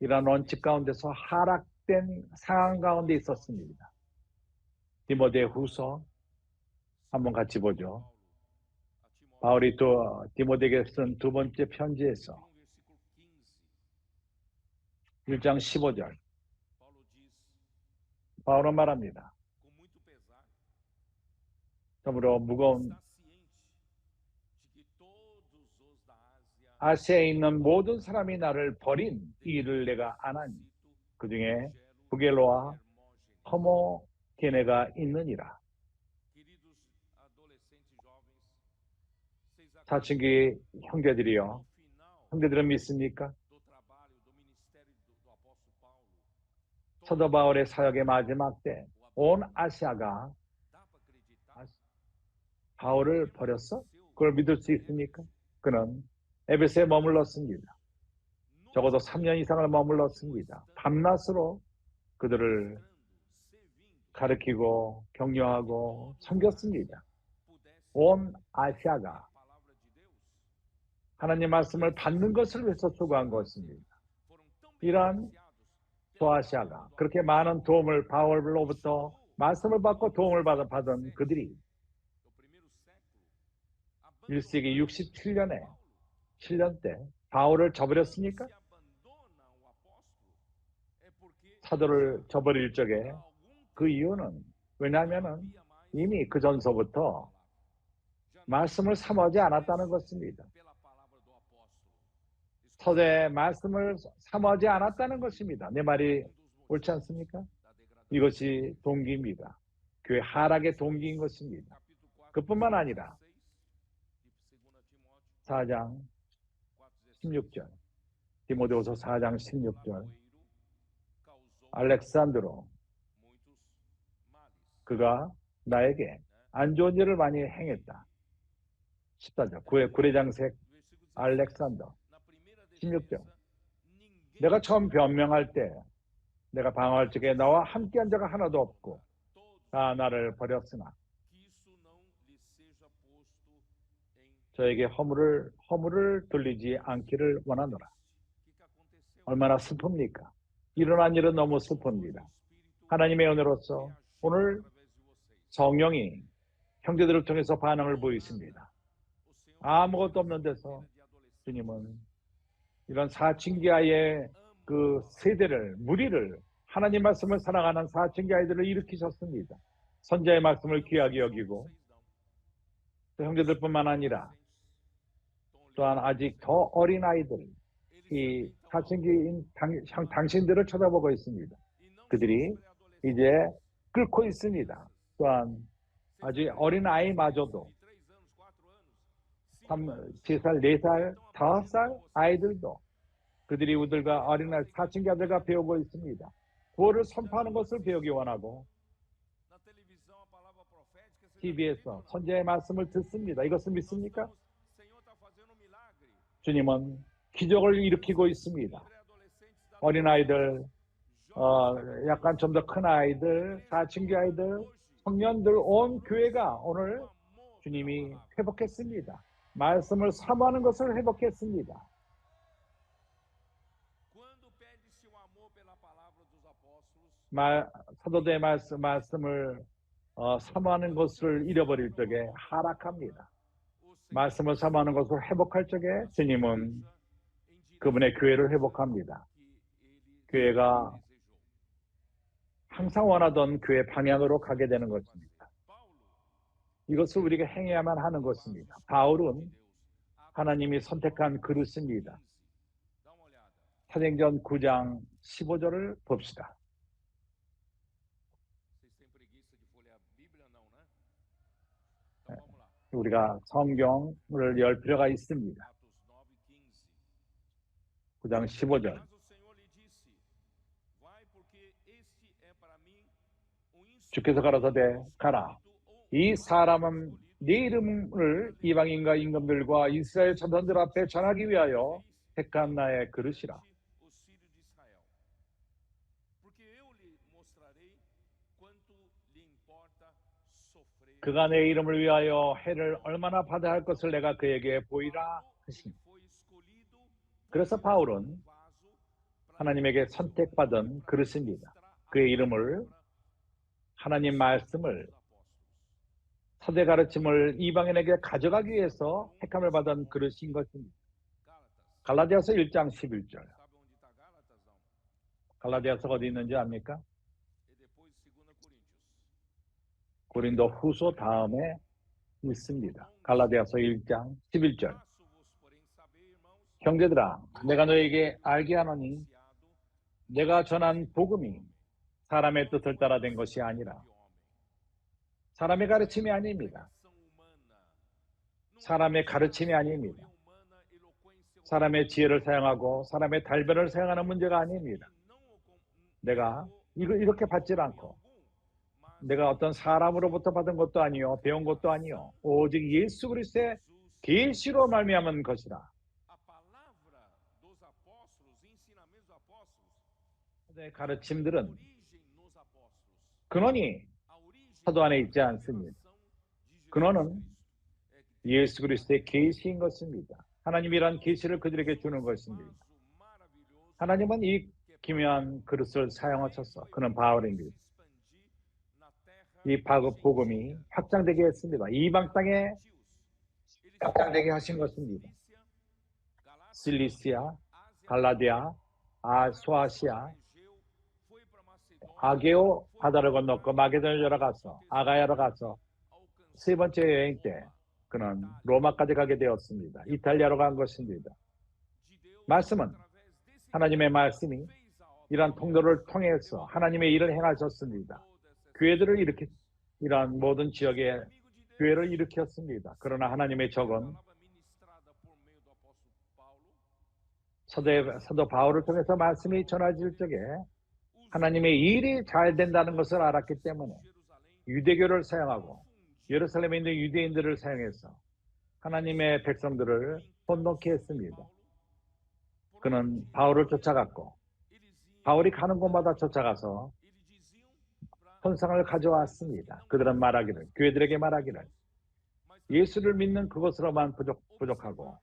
이런 원칙 가운데서 하락된 상황 가운데 있었습니다. 디모데 후서 한번 같이 보죠. 바울이 또 디모데에게 쓴 두 번째 편지에서 1장 15절 바울은 말합니다. 그러므로 무거운 아시아에 있는 모든 사람이 나를 버린 이 일을 내가 아나니 그 중에 부겔로와 허모게네가 있느니라. 사춘기 형제들이여, 형제들은 믿습니까? 사도 바울의 사역의 마지막 때 온 아시아가 바울을 버렸어? 그걸 믿을 수 있습니까? 그는 에베소에 머물렀습니다. 적어도 3년 이상을 머물렀습니다. 밤낮으로 그들을 가르치고 격려하고 섬겼습니다. 온 아시아가 하나님 말씀을 받는 것을 위해서 수고한 것입니다. 이러한 소아시아가 그렇게 많은 도움을 바울로부터 말씀을 받고 도움을 받은 그들이 1세기 67년에 7년 때 바울을 저버렸습니까? 사도를 저버릴 적에 그 이유는 왜냐하면 이미 그 전서부터 말씀을 사모하지 않았다는 것입니다. 서대의 말씀을 사모하지 않았다는 것입니다. 내 말이 옳지 않습니까? 이것이 동기입니다. 교회 하락의 동기인 것입니다. 그뿐만 아니라 4장 16절 디모데후서 4장 16절 알렉산드로 그가 나에게 안 좋은 일을 많이 행했다. 14절 구레장색 알렉산더 16절 내가 처음 변명할 때 내가 방어할 적에 나와 함께한 자가 하나도 없고 다 나를 버렸으나 저에게 허물을 돌리지 않기를 원하노라. 얼마나 슬픕니까? 일어난 일은 너무 슬픕니다. 하나님의 은혜로서 오늘 성령이 형제들을 통해서 반응을 보이십니다. 아무것도 없는 데서 주님은 이런 사춘기 아이의 그 세대를, 무리를 하나님 말씀을 사랑하는 사춘기 아이들을 일으키셨습니다. 선자의 말씀을 귀하게 여기고 또 형제들뿐만 아니라 또한 아직 더 어린 아이들, 이 사춘기인 당신들을 쳐다보고 있습니다. 그들이 이제 끓고 있습니다. 또한 아주 어린 아이마저도 3살, 4살, 5살 아이들도 그들이 우들과 어린아이 사춘기 아들과 배우고 있습니다. 구원을 선포하는 것을 배우기 원하고 TV에서 선지자의 말씀을 듣습니다. 이것을 믿습니까? 주님은 기적을 일으키고 있습니다. 어린아이들, 약간 좀 더 큰 아이들, 사춘기 아이들, 청년들 온 교회가 오늘 주님이 회복했습니다. 말씀을 사모하는 것을 회복했습니다. 사도들의 말씀을 사모하는 것을 잃어버릴 적에 하락합니다. 말씀을 사모하는 것을 회복할 적에 주님은 그분의 교회를 회복합니다. 교회가 항상 원하던 교회 방향으로 가게 되는 것입니다. 이것을 우리가 행해야만 하는 것입니다. 바울은 하나님이 선택한 그릇입니다. 사도행전 9장 15절을 봅시다. 우리가 성경을 열 필요가 있습니다. 9장 15절 주께서 가라사대 가라 이 사람은 네 이름을 이방인과 임금들과 이스라엘 자손들 앞에 전하기 위하여 택한 나의 그릇이라. 그가 내 이름을 위하여 해를 얼마나 받아야 할 것을 내가 그에게 보이라 하시니. 그래서 바울은 하나님에게 선택받은 그릇입니다. 그의 이름을 하나님 말씀을 사대 가르침을 이방인에게 가져가기 위해서 택함을 받은 그릇인 것입니다. 갈라디아서 1장 11절. 갈라디아서가 어디 있는지 압니까? 고린도 후서 다음에 있습니다. 갈라디아서 1장 11절. 형제들아, 내가 너에게 알게 하노니 내가 전한 복음이 사람의 뜻을 따라 된 것이 아니라 사람의 가르침이 아닙니다. 사람의 가르침이 아닙니다. 사람의 지혜를 사용하고 사람의 달변을 사용하는 문제가 아닙니다. 내가 이렇게 받질 않고 내가 어떤 사람으로부터 받은 것도 아니요 배운 것도 아니요 오직 예수 그리스도의 계시로 말미암은 것이라. 내 가르침들은 근원이 사도 안에 있지 않습니다. 근원은 예수 그리스도의 계시인 것입니다. 하나님이란 계시를 그들에게 주는 것입니다. 하나님은 이 기묘한 그릇을 사용하셔서 그는 바울입니다. 이 복음이 확장되게 했습니다. 이방 땅에 확장되게 하신 것입니다. 실리시아, 갈라디아, 소아시아, 아게오 바다를 건넜고 마게도냐로 가서 아가야로 가서 세 번째 여행 때 그는 로마까지 가게 되었습니다. 이탈리아로 간 것입니다. 말씀은 하나님의 말씀이 이러한 통로를 통해서 하나님의 일을 행하셨습니다. 교회들을 이러한 모든 지역에 교회를 일으켰습니다. 그러나 하나님의 적은 사도 바울을 통해서 말씀이 전해질 적에 하나님의 일이 잘 된다는 것을 알았기 때문에 유대교를 사용하고 예루살렘에 있는 유대인들을 사용해서 하나님의 백성들을 혼돈케 했습니다. 그는 바울을 쫓아갔고 바울이 가는 곳마다 쫓아가서 헌상을 가져왔습니다. 그들은 말하기를, 교회들에게 말하기를 예수를 믿는 그것으로만 부족하고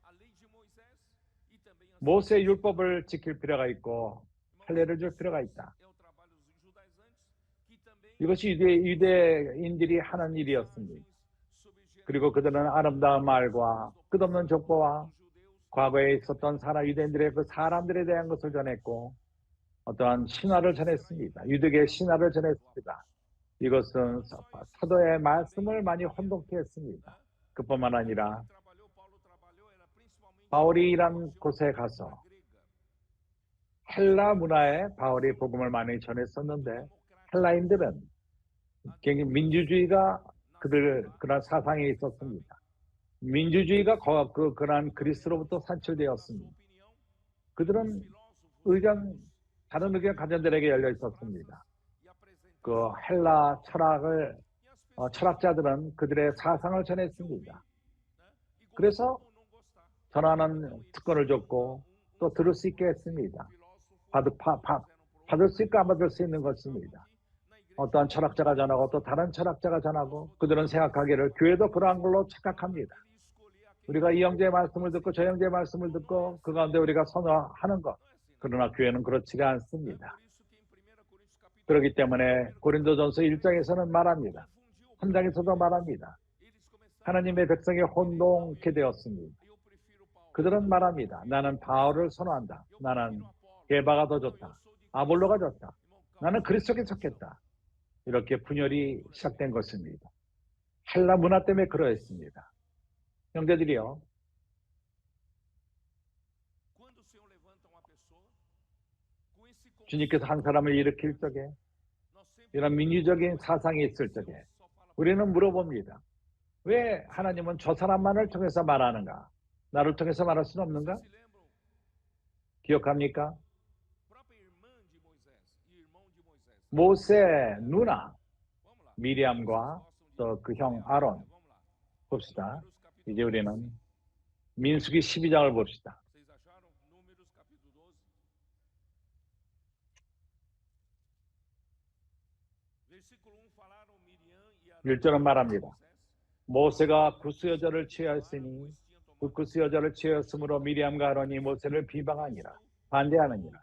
모세의 율법을 지킬 필요가 있고 할례를 줄 필요가 있다. 이것이 유대인들이 하는 일이었습니다. 그리고 그들은 아름다운 말과 끝없는 족보와 과거에 있었던 유대인들의 그 사람들에 대한 것을 전했고 어떠한 신화를 전했습니다. 유대계의 신화를 전했습니다. 이것은 사도의 말씀을 많이 혼동케 했습니다. 그뿐만 아니라 바울이 일한 곳에 가서 헬라 문화에 바울이 복음을 많이 전했었는데 헬라인들은 굉장히 민주주의가 그런 사상이 있었습니다. 민주주의가 그러한 그리스로부터 산출되었습니다. 그들은 다른 의견 가정들에게 열려 있었습니다. 그 헬라 철학자들은 그들의 사상을 전했습니다. 그래서 전하는 특권을 줬고 또 들을 수 있게 했습니다. 받을 수 있고 안 받을 수 있는 것입니다. 어떠한 철학자가 전하고 또 다른 철학자가 전하고 그들은 생각하기를 교회도 그러한 걸로 착각합니다. 우리가 이 형제의 말씀을 듣고 저 형제의 말씀을 듣고 그 가운데 우리가 선호하는 것. 그러나 교회는 그렇지가 않습니다. 그렇기 때문에 고린도전서 1장에서는 말합니다. 3장에서도 말합니다. 하나님의 백성이 혼동케 되었습니다. 그들은 말합니다. 나는 바울을 선호한다. 나는 게바가 더 좋다. 아볼로가 좋다. 나는 그리스도께 속했다. 이렇게 분열이 시작된 것입니다. 헬라 문화 때문에 그러했습니다. 형제들이요. 주님께서 한 사람을 일으킬 적에 이런 민주적인 사상이 있을 적에 우리는 물어봅니다. 왜 하나님은 저 사람만을 통해서 말하는가? 나를 통해서 말할 수는 없는가? 기억합니까? 모세 누나 미리암과 또 그 형 아론 봅시다. 이제 우리는 민수기 12장을 봅시다. 1절은 말합니다. 모세가 구스 여자를 취하였으니 그 구스 여자를 취하였으므로 미리암과 아론이 모세를 비방하니라 반대하느니라.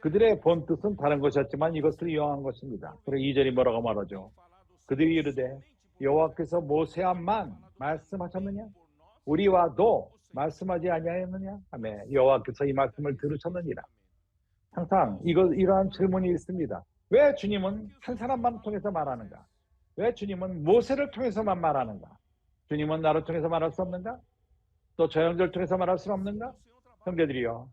그들의 본 뜻은 다른 것이었지만 이것을 이용한 것입니다. 그리고 2절이 뭐라고 말하죠? 그들이 이르되 여호와께서 모세와만 말씀하셨느냐? 우리와도 말씀하지 아니하였느냐? 하며 여호와께서 이 말씀을 들으셨느니라. 항상 이러한 질문이 있습니다. 왜 주님은 한 사람만 통해서 말하는가? 왜 주님은 모세를 통해서만 말하는가? 주님은 나를 통해서 말할 수 없는가? 또 저 형제를 통해서 말할 수는 없는가? 형제들이요.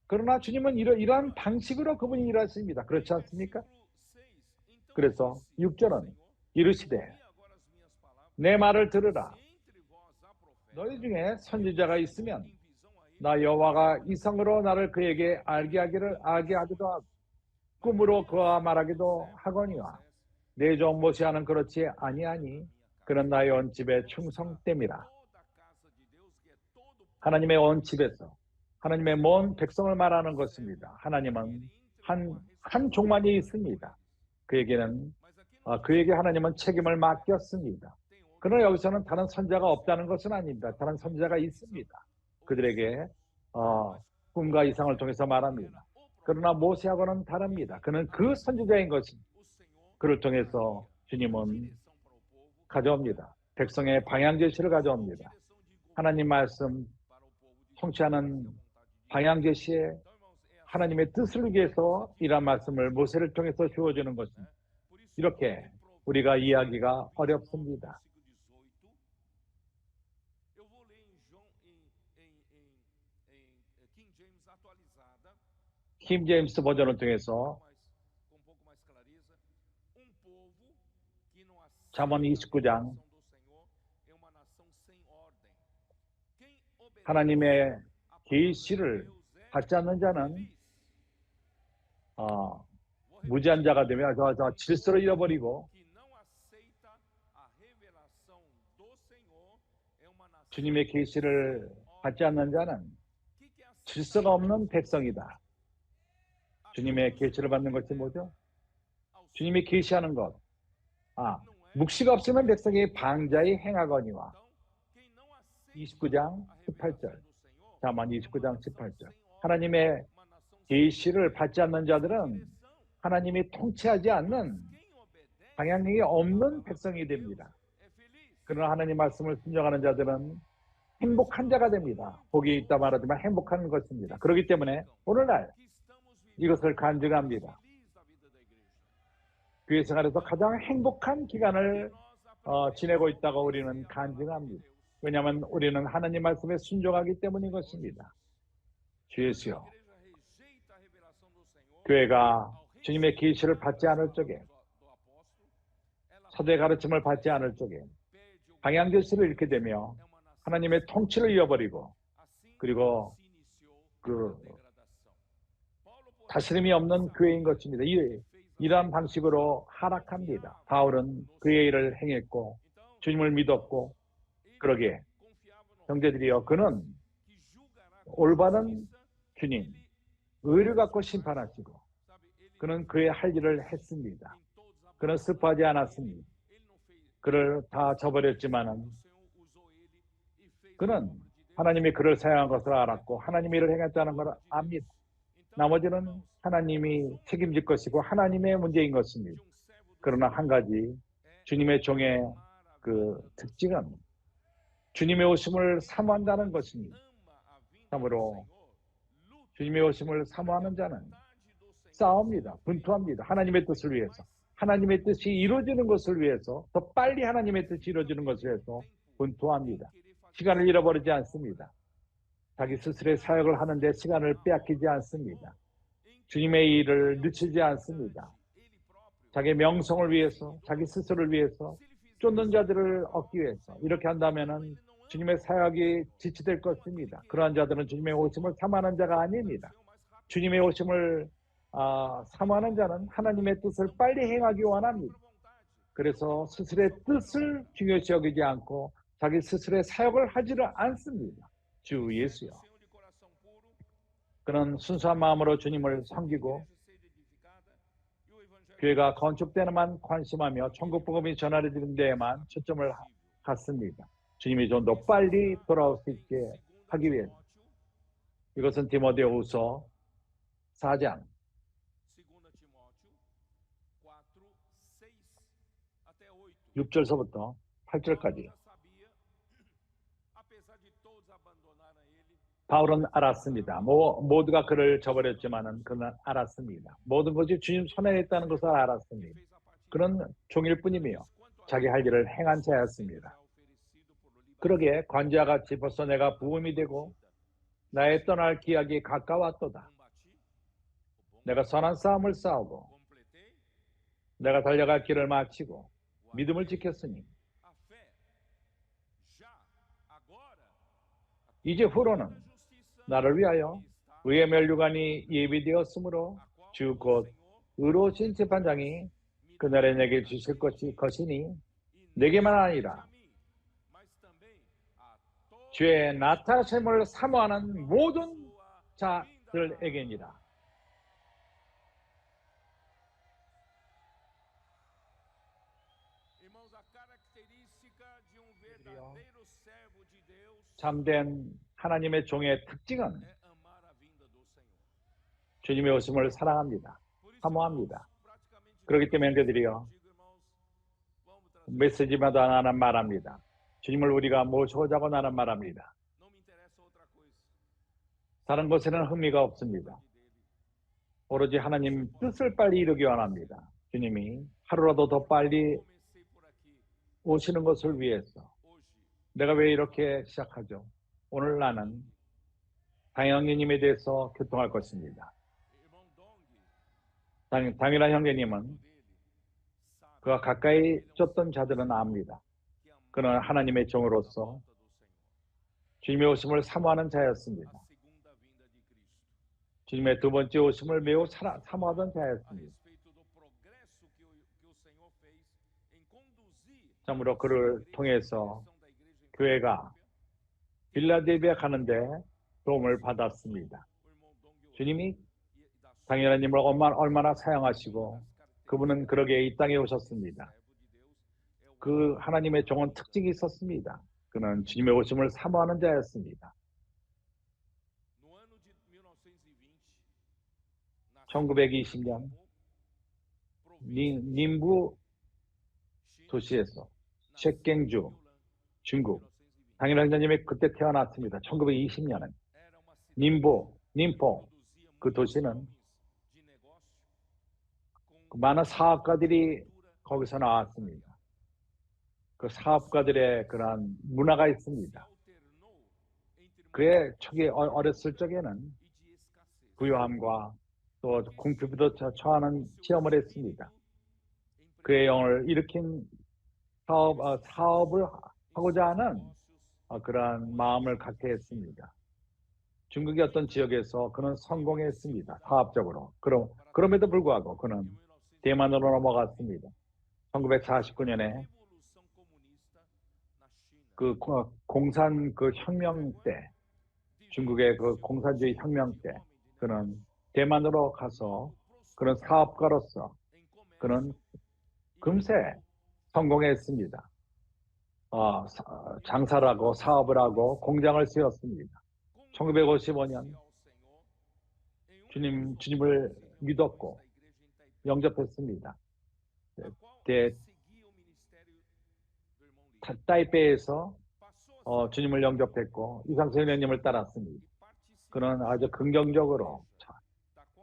그러나 주님은 이러한 방식으로 그분이 일하십니다. 그렇지 않습니까? 그래서 6절은 이르시되 내 말을 들으라. 너희 중에 선지자가 있으면 나 여호와가 이성으로 나를 그에게 알게 하기도 하고 꿈으로 그와 말하기도 하거니와 내 종 모세와는 그렇지 아니하니 그는 나의 온 집에 충성됨이라. 하나님의 온 집에서 하나님의 먼 백성을 말하는 것입니다. 하나님은 한 종만이 있습니다. 그에게 하나님은 책임을 맡겼습니다. 그러나 여기서는 다른 선지자가 없다는 것은 아닙니다. 다른 선지자가 있습니다. 그들에게 꿈과 이상을 통해서 말합니다. 그러나 모세하고는 다릅니다. 그는 그 선지자인 것입니다. 그를 통해서 주님은 가져옵니다. 백성의 방향 제시를 가져옵니다. 하나님 말씀 성취하는 방향 제시에 하나님의 뜻을 위해서 이런 말씀을 모세를 통해서 주어주는 것입니다. 이렇게 우리가 이해하기가 어렵습니다. 킹 제임스 버전을 통해서 잠언 29장 하나님의 계시를 받지 않는 자는 무지한 자가 되며 질서를 잃어버리고 주님의 계시를 받지 않는 자는 질서가 없는 백성이다. 주님의 계시를 받는 것이 뭐죠? 주님이 계시하는 것. 묵시가 없으면 백성이 방자히 행하거니와 29장 18절 잠언 29장 18절 하나님의 계시를 받지 않는 자들은 하나님이 통치하지 않는 방향력이 없는 백성이 됩니다. 그러나 하나님 말씀을 순종하는 자들은 행복한 자가 됩니다. 복이 있다 말하지만 행복한 것입니다. 그렇기 때문에 오늘날 이것을 간증합니다. 교회 생활에서 가장 행복한 기간을 지내고 있다고 우리는 간증합니다. 왜냐하면 우리는 하나님 말씀에 순종하기 때문인 것입니다. 주 예수여, 교회가 주님의 계시를 받지 않을 적에, 사도의 가르침을 받지 않을 적에 방향제시를 잃게 되며 하나님의 통치를 잃어버리고 그리고 다스림이 없는 교회인 것입니다. 이러한 방식으로 하락합니다. 바울은 그의 일을 행했고 주님을 믿었고 그러기에 형제들이여 그는 올바른 주님 의를 갖고 심판하시고 그는 그의 할 일을 했습니다. 그는 슬퍼하지 않았습니다. 그를 다 저버렸지만은 그는 하나님이 그를 사용한 것을 알았고 하나님의 일을 행했다는 걸 압니다. 나머지는 하나님이 책임질 것이고 하나님의 문제인 것입니다. 그러나 한 가지 주님의 종의 특징은 주님의 오심을 사모한다는 것입니다. 참으로 주님의 오심을 사모하는 자는 싸웁니다. 분투합니다. 하나님의 뜻을 위해서. 하나님의 뜻이 이루어지는 것을 위해서 더 빨리 하나님의 뜻이 이루어지는 것을 위해서 분투합니다. 시간을 잃어버리지 않습니다. 자기 스스로의 사역을 하는데 시간을 빼앗기지 않습니다. 주님의 일을 늦추지 않습니다. 자기 명성을 위해서, 자기 스스로를 위해서, 쫓는 자들을 얻기 위해서 이렇게 한다면 주님의 사역이 지치될 것입니다. 그러한 자들은 주님의 오심을 사모하는 자가 아닙니다. 주님의 오심을 사모하는 자는 하나님의 뜻을 빨리 행하기 원합니다. 그래서 스스로의 뜻을 중요시 여기지 않고 자기 스스로의 사역을 하지를 않습니다. 주 예수여. 그는 순수한 마음으로 주님을 섬기고 교회가 건축되는만 관심하며 천국 복음이 전하려지는 데에만 초점을 갖습니다. 주님이 좀 더 빨리 돌아올 수 있게 하기 위해서. 이것은 디모데후서 4장 6절서부터 8절까지 바울은 알았습니다. 모두가 그를 저버렸지만은 그는 알았습니다. 모든 것이 주님 손에 있다는 것을 알았습니다. 그는 종일 뿐이며 자기 할 일을 행한 자였습니다. 그러게 관자와 같이 벌써 내가 부음이 되고 나의 떠날 기약이 가까웠도다. 내가 선한 싸움을 싸우고 내가 달려갈 길을 마치고 믿음을 지켰으니 이제 후로는 나를 위하여 의의 면류관이 예비되었으므로 주 곧 의로우신 재판장이 그날에 내게 주실 것이니 내게만 아니라 주의 나타나심을 사모하는 모든 자들에게니라. 참된 하나님의 종의 특징은 주님의 오심을 사랑합니다. 사모합니다. 그렇기 때문에 형제들이여, 메시지마다 나는 말합니다. 주님을 우리가 모셔오자고 나는 말합니다. 다른 것에는 흥미가 없습니다. 오로지 하나님 뜻을 빨리 이루기 원합니다. 주님이 하루라도 더 빨리 오시는 것을 위해서. 내가 왜 이렇게 시작하죠? 오늘 나는 당형제님에 대해서 교통할 것입니다. 당연한 형제님은 그가 가까이 쫓던 자들은 압니다. 그는 하나님의 종으로서 주님의 오심을 사모하는 자였습니다. 주님의 두 번째 오심을 매우 사모하던 자였습니다. 참으로 그를 통해서 교회가 빌라델비아 가는데 도움을 받았습니다. 주님이 당연한님을 얼마나 사랑하시고 그분은 그러게 이 땅에 오셨습니다. 그 하나님의 종은 특징이 있었습니다. 그는 주님의 오심을 사모하는 자였습니다. 1920년 님부 도시에서 셰갱주 중국 당일왕자님이 그때 태어났습니다. 1920년에 님포 그 도시는 많은 사업가들이 거기서 나왔습니다. 그 사업가들의 그런 문화가 있습니다. 그의 초기 어렸을 적에는 부유함과 또 궁핍도 처하는 체험을 했습니다. 그의 영을 일으킨 사업을 하고자 하는 그러한 마음을 갖게 했습니다. 중국의 어떤 지역에서 그는 성공했습니다. 사업적으로. 그럼에도 불구하고 그는 대만으로 넘어갔습니다. 1949년에 그 공산 그 혁명 때, 중국의 그 공산주의 혁명 때 그는 대만으로 가서 그런 사업가로서 그는 금세 성공했습니다. 장사를 하고 사업을 하고 공장을 세웠습니다. 1955년 주님을 믿었고 영접했습니다. 타이베이에서 주님을 영접했고 이상선생님을 따랐습니다. 그는 아주 긍정적으로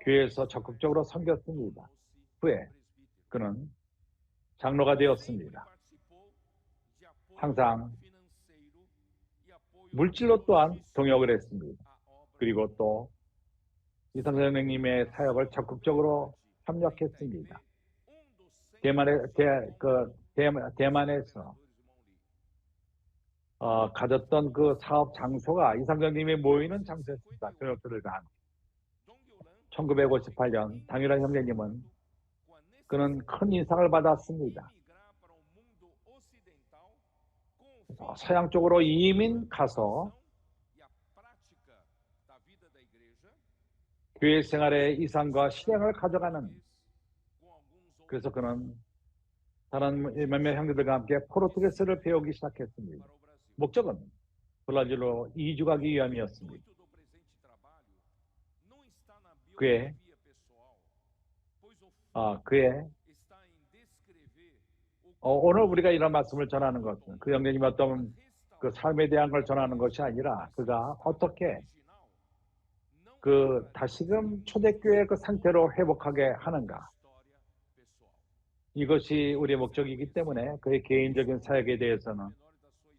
교회에서 적극적으로 섬겼습니다. 후에 그는 장로가 되었습니다. 항상 물질로 또한 동역을 했습니다. 그리고 또 이상선생님의 사역을 적극적으로 협력했습니다. 대만에서 가졌던 그 사업 장소가 이상선생님이 모이는 장소였습니다. 교역들과 함께. 1958년 당일한 형제님은 그는 큰 인상을 받았습니다. 서양 쪽으로 이민 가서 교회 생활의 이상과 실행을 가져가는, 그래서 그는 다른 몇몇 형제들과 함께 포르투게스를 배우기 시작했습니다. 목적은 브라질로 이주 가기 위함이었습니다. 오늘 우리가 이런 말씀을 전하는 것은 그 형제님이 어떤 그 삶에 대한 걸 전하는 것이 아니라 그가 어떻게 그 다시금 초대교회 그 상태로 회복하게 하는가, 이것이 우리의 목적이기 때문에 그의 개인적인 사역에 대해서는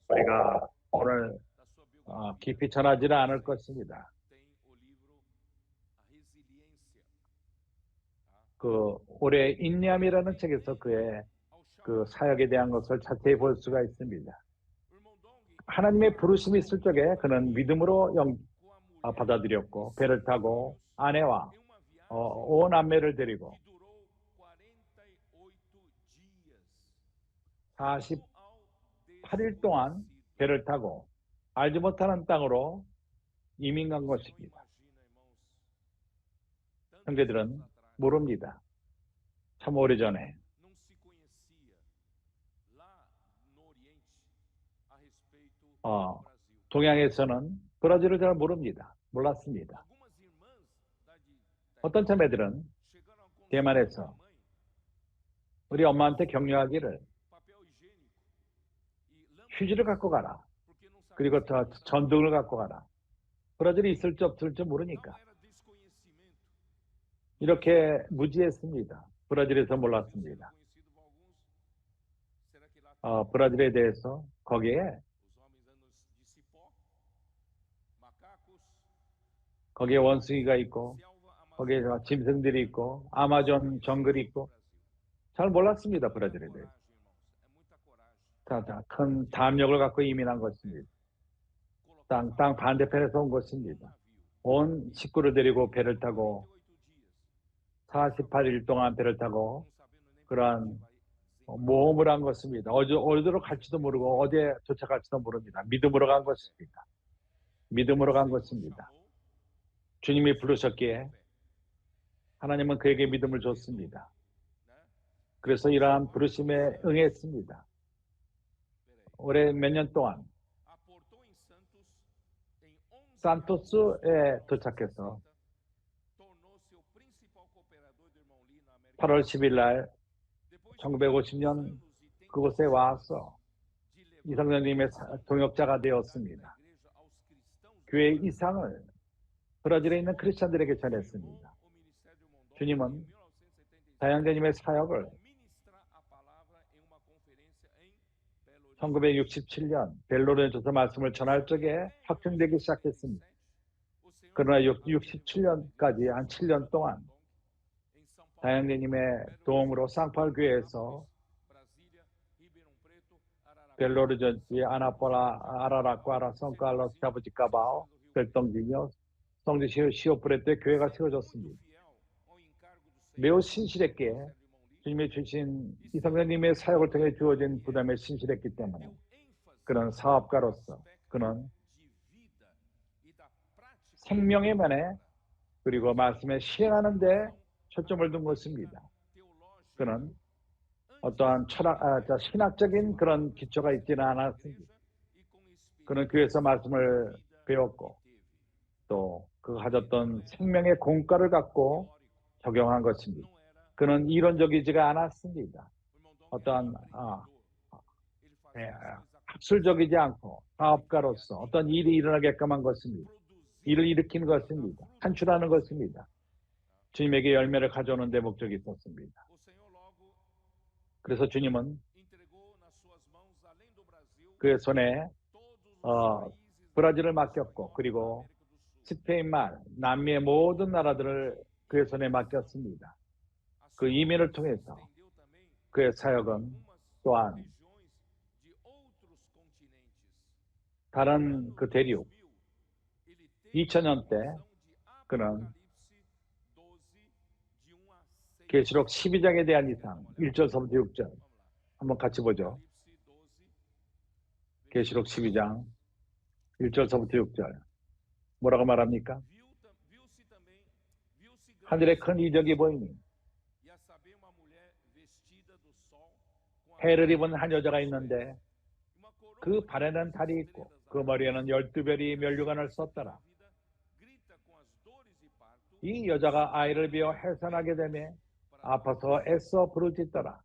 우리가 오늘 깊이 전하지는 않을 것입니다. 그 올해 인내함이라는 책에서 그의 그 사역에 대한 것을 자세히 볼 수가 있습니다. 하나님의 부르심이 있을 적에 그는 믿음으로 받아들였고 배를 타고 아내와 온 남매를 데리고 48일 동안 배를 타고 알지 못하는 땅으로 이민 간 것입니다. 형제들은 모릅니다. 참 오래전에 동양에서는 브라질을 잘 모릅니다. 몰랐습니다. 어떤 자매들은 대만에서 우리 엄마한테 격려하기를 휴지를 갖고 가라. 그리고 전등을 갖고 가라. 브라질이 있을지 없을지 모르니까. 이렇게 무지했습니다. 브라질에서 몰랐습니다. 브라질에 대해서 거기에 원숭이가 있고 거기에 짐승들이 있고 아마존 정글이 있고 잘 몰랐습니다. 브라질에 대해서. 큰 담력을 갖고 이민한 것입니다. 땅 반대편에서 온 것입니다. 온 식구를 데리고 배를 타고 48일 동안 배를 타고 그러한 모험을 한 것입니다. 어디로 갈지도 모르고 어디에 도착할지도 모릅니다. 믿음으로 간 것입니다. 믿음으로 간 것입니다. 주님이 부르셨기에 하나님은 그에게 믿음을 줬습니다. 그래서 이러한 부르심에 응했습니다. 올해 몇 년 동안 산토스에 도착해서 8월 10일 날 1950년 그곳에 와서 이성령님의 동역자가 되었습니다. 교회 이상을 브라질에 있는 크리스찬들에게 전했습니다. 주님은 다양자님의 사역을 1967년 벨로르에서 말씀을 전할 적에 확정되기 시작했습니다. 그러나 67년까지 한 7년 동안 다양자님의 도움으로 상파울 교회에서 벨로르전지, 아나폴라, 아라라과라, 성칼로스, 타부지카바오, 벨동지뇨, 성지 시오프레트의 교회가 세워졌습니다. 매우 신실했기에 주님이 주신 이성령님의 사역을 통해 주어진 부담에 신실했기 때문에 그는 사업가로서 그는 생명의 면에 그리고 말씀에 시행하는 데 초점을 둔 것입니다. 그는 어떠한 신학적인 그런 기초가 있지는 않았습니다. 그는 교회에서 말씀을 배웠고 또 그 가졌던 생명의 공과를 갖고 적용한 것입니다. 그는 이론적이지가 않았습니다. 어떠한 학술적이지 않고 사업가로서 어떤 일이 일어나게끔 한 것입니다. 일을 일으키는 것입니다. 산출하는 것입니다. 주님에게 열매를 가져오는 데 목적이 있었습니다. 그래서 주님은 그의 손에 브라질을 맡겼고 그리고 스페인 말, 남미의 모든 나라들을 그의 손에 맡겼습니다. 그 이민을 통해서 그의 사역은 또한 다른 그 대륙 2000년 때 그는 계시록 12장에 대한 이상 1절서부터 6절 한번 같이 보죠. 계시록 12장 1절서부터 6절 뭐라고 말합니까? 하늘에 큰 이적이 보이니 해를 입은 한 여자가 있는데 그 발에는 달이 있고 그 머리에는 12별이 면류관을 썼더라. 이 여자가 아이를 비어 해산하게 되며 아파서 애써 부르짖더라.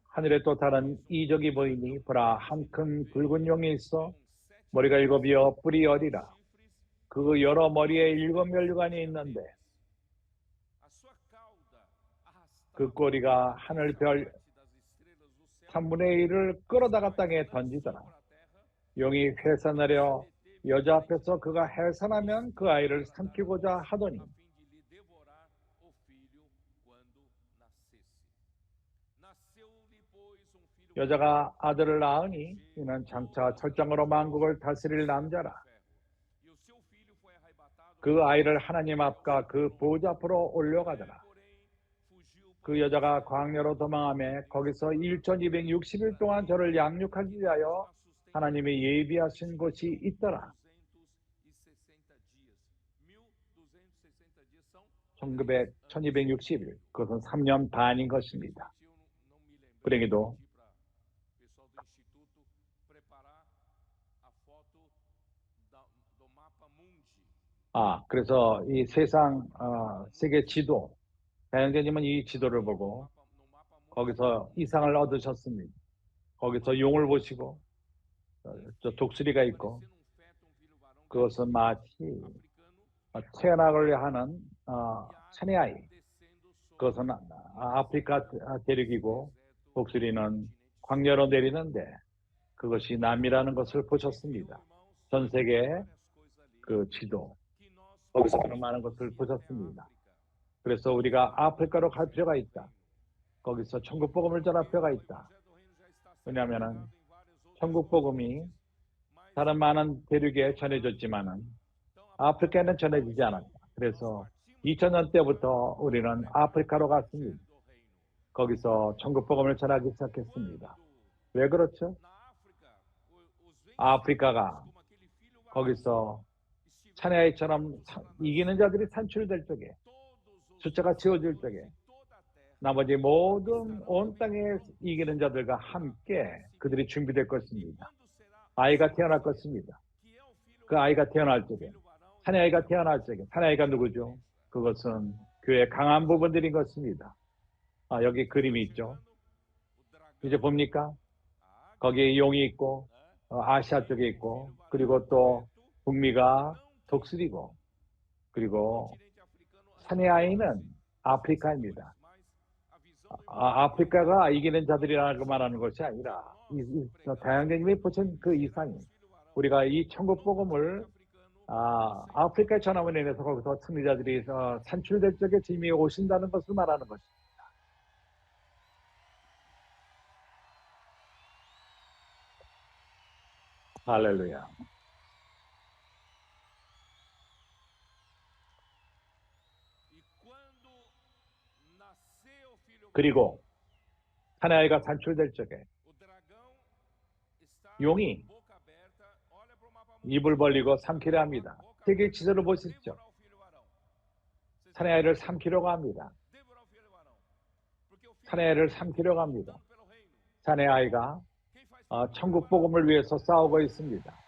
하늘에 또 다른 이적이 보이니 보라 한 큰 붉은 용이 있어 머리가 7이여 뿔이 10이라. 그 여러 머리에 7 면류관이 있는데 그 꼬리가 하늘 별 3분의 1을 끌어다가 땅에 던지더라. 용이 회산하려 여자 앞에서 그가 해산하면 그 아이를 삼키고자 하더니 여자가 아들을 낳으니 이는 장차 철장으로 만국을 다스릴 남자라. 그 아이를 하나님 앞과 그 보좌 앞으로 올려가더라. 그 여자가 광야로 도망하며 거기서 1260일 동안 저를 양육하기 위하여 하나님이 예비하신 곳이 있더라. 1260일, 그것은 3년 반인 것입니다. 불행히도 그래서 이 세상 세계 지도, 다영재님은 이 지도를 보고 거기서 이상을 얻으셨습니다. 거기서 용을 보시고 저 독수리가 있고 그것은 마치 태어나려 하는 천의 아이, 그것은 아프리카 대륙이고 독수리는 광야로 내리는데 그것이 남이라는 것을 보셨습니다. 전 세계 그 지도, 거기서 그런 많은 것을 보셨습니다. 그래서 우리가 아프리카로 갈 필요가 있다. 거기서 천국 복음을 전할 필요가 있다. 왜냐하면 천국 복음이 다른 많은 대륙에 전해졌지만은 아프리카에는 전해지지 않았다. 그래서 2000년 때부터 우리는 아프리카로 갔습니다. 거기서 천국 복음을 전하기 시작했습니다. 왜 그렇죠? 아프리카가 거기서 찬야이처럼 이기는 자들이 산출될 적에, 숫자가 채워질 적에 나머지 모든 온 땅에 이기는 자들과 함께 그들이 준비될 것입니다. 아이가 태어날 것입니다. 그 아이가 태어날 적에, 찬야이가 태어날 적에, 찬야이가 누구죠? 그것은 교회의 강한 부분들인 것입니다. 여기 그림이 있죠. 이제 봅니까? 거기에 용이 있고 아시아 쪽에 있고 그리고 또 북미가 독수리고 그리고 찬야이는 아프리카입니다. 아프리카가 이기는 자들이라고 말하는 것이 아니라 다양님이 보신 그 이상이 우리가 이 천국 복음을 아프리카에 전함으로 인해서 거기서 승리자들이 산출될 적에 주님이 오신다는 것을 말하는 것입니다. 할렐루야. 그리고 하나이가 산출될 적에 용이 입을 벌리고 삼키려 합니다. 세계 지도를 보시죠. 사내아이를 삼키려고 합니다. 사내아이를 삼키려고 합니다. 사내아이가 천국 복음을 위해서 싸우고 있습니다.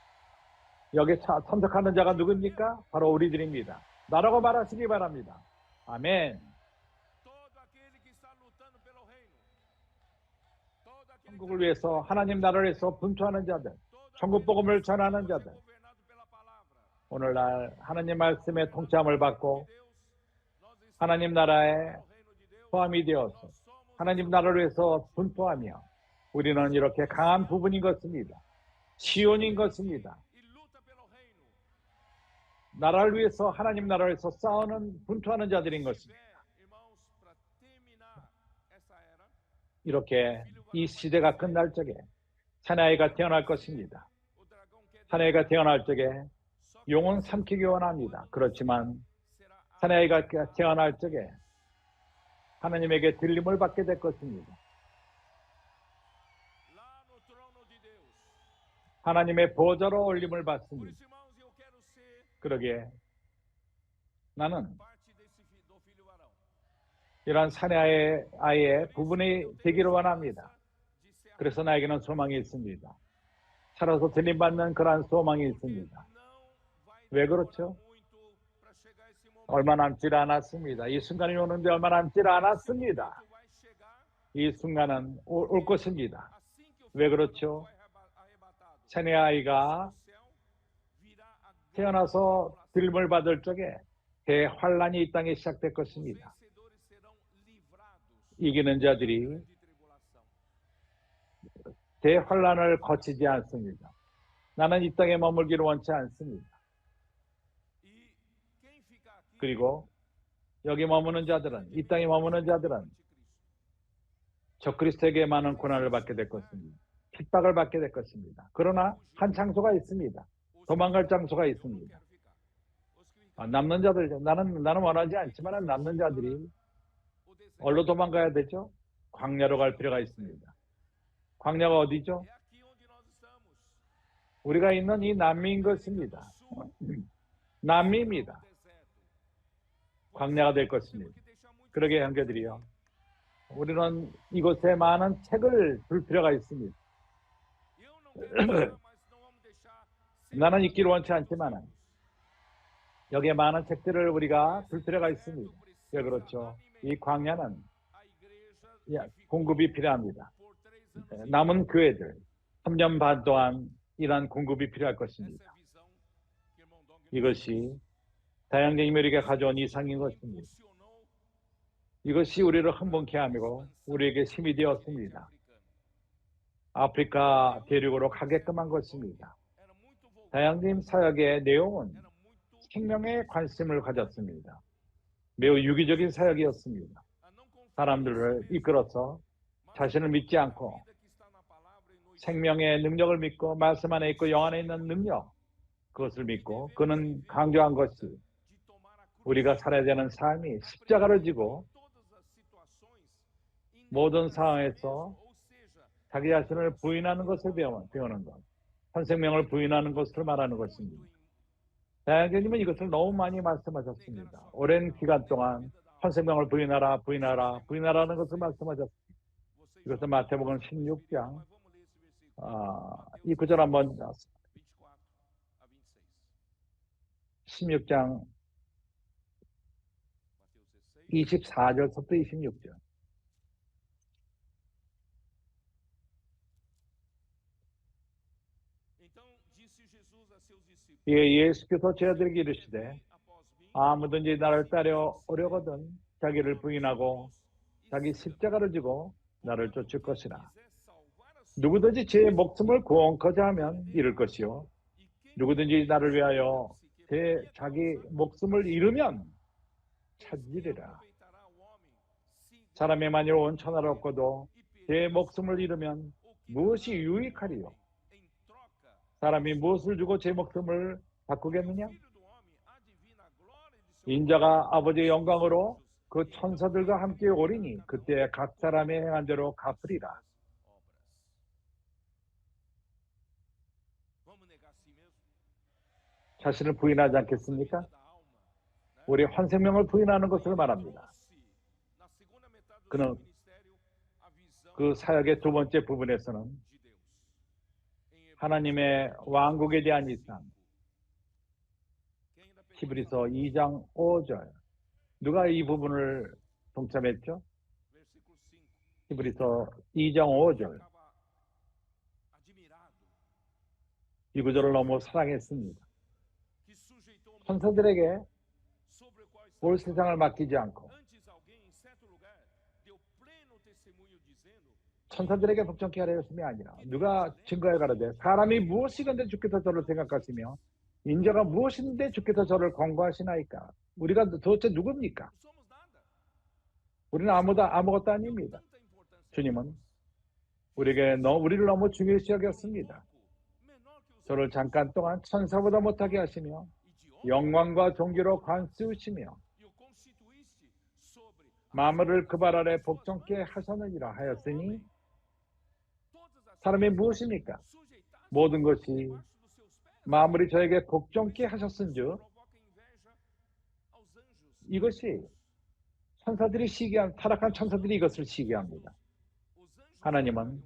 여기 참석하는 자가 누굽니까? 바로 우리들입니다. 나라고 말하시기 바랍니다. 아멘. 천국을 위해서 하나님 나라를 위해서 분투하는 자들, 천국 복음을 전하는 자들, 오늘날 하나님 말씀의 통참을 받고 하나님 나라에 포함이 되어서 하나님 나라를 위해서 분투하며 우리는 이렇게 강한 부분인 것입니다. 시온인 것입니다. 나라를 위해서 하나님 나라를 위해서 싸우는 분투하는 자들인 것입니다. 이렇게 이 시대가 끝날 적에 사내아이가 태어날 것입니다. 사내아이가 태어날 적에 용은 삼키기 원합니다. 그렇지만 사내아이가 태어날 적에 하나님에게 들림을 받게 될 것입니다. 하나님의 보좌로 올림을 받습니다. 그러기에 나는 이러한 사내아이의 부분이 되기를 원합니다. 그래서 나에게는 소망이 있습니다. 살아서 들림받는 그러한 소망이 있습니다. 왜 그렇죠? 얼마 남지 않았습니다. 이 순간이 오는데 얼마 남지 않았습니다. 이 순간은 올 것입니다. 왜 그렇죠? 사내아이가 태어나서 들림을 받을 적에 대환란이 이 땅에 시작될 것입니다. 이기는 자들이 대환란을 거치지 않습니다. 나는 이 땅에 머물기를 원치 않습니다. 그리고 여기 머무는 자들은, 이 땅에 머무는 자들은 적그리스도에게 많은 고난을 받게 될 것입니다. 핍박을 받게 될 것입니다. 그러나 한 장소가 있습니다. 도망갈 장소가 있습니다. 남는 자들, 나는 원하지 않지만 남는 자들이 어디로 도망가야 되죠? 광야로 갈 필요가 있습니다. 광야가 어디죠? 우리가 있는 이 남미인 것입니다. 남미입니다. 광야가 될 것입니다. 그러게 형제들이요, 우리는 이곳에 많은 책을 둘 필요가 있습니다. 나는 읽기를 원치 않지만 여기에 많은 책들을 우리가 둘 필요가 있습니다. 왜 그렇죠? 이 광야는 공급이 필요합니다. 남은 교회들 3년 반 동안 이러한 공급이 필요할 것입니다. 이것이 다양적인 우리에게 가져온 이상인 것입니다. 이것이 우리를 흥분케 하고 우리에게 힘이 되었습니다. 아프리카 대륙으로 가게끔 한 것입니다. 다양적인 사역의 내용은 생명에 관심을 가졌습니다. 매우 유기적인 사역이었습니다. 사람들을 이끌어서 자신을 믿지 않고 생명의 능력을 믿고 말씀 안에 있고 영 안에 있는 능력, 그것을 믿고 그는 강조한 것이 우리가 살아야 되는 삶이 십자가를 지고 모든 상황에서 자기 자신을 부인하는 것을 배우는 것, 현 생명을 부인하는 것을 말하는 것입니다. 다양교님은 이것을 너무 많이 말씀하셨습니다. 오랜 기간 동안 현 생명을 부인하라는 것을 말씀하셨습니다. 이것은 마태복음 16장 이 구절 한번 16장 24절부터 26절. 예수께서 제자들에게 이르시되 아무든지 나를 따라오려거든 자기를 부인하고 자기 십자가를 지고 나를 쫓을 것이라. 누구든지 제 목숨을 구원코자 하면 잃을 것이요 누구든지 나를 위하여 자기 목숨을 잃으면 찾으리라. 사람이 만일 온 천하를 얻고도 제 목숨을 잃으면 무엇이 유익하리요? 사람이 무엇을 주고 제 목숨을 바꾸겠느냐? 인자가 아버지의 영광으로 그 천사들과 함께 오리니 그때 각 사람의 행한 대로 갚으리라. 자신을 부인하지 않겠습니까? 우리 환생명을 부인하는 것을 말합니다. 그는 그 사역의 두 번째 부분에서는 하나님의 왕국에 대한 이상, 히브리서 2장 5절. 누가 이 부분을 동참했죠? 히브리서 2장 5절. 이 구절을 너무 사랑했습니다. 천사들에게 올 세상을 맡기지 않고 천사들에게 복종케 하려 했음이 아니라 누가 증거해 가라되 사람이 무엇이건데 주께서 저를 생각하시며 인자가 무엇인데 주께서 저를 권고하시나이까. 우리가 도대체 누굽니까? 우리는 아무것도 아닙니다. 주님은 우리를 너무 중요시 여겼습니다. 저를 잠깐 동안 천사보다 못하게 하시며 영광과 존귀로 관세우시며 만물을 그 발 아래 복종케 하셨느니라 하였으니 사람이 무엇입니까? 모든 것이 만물이 저에게 복종케 하셨은즉 이것이 천사들이 타락한 천사들이 이것을 시기합니다. 하나님은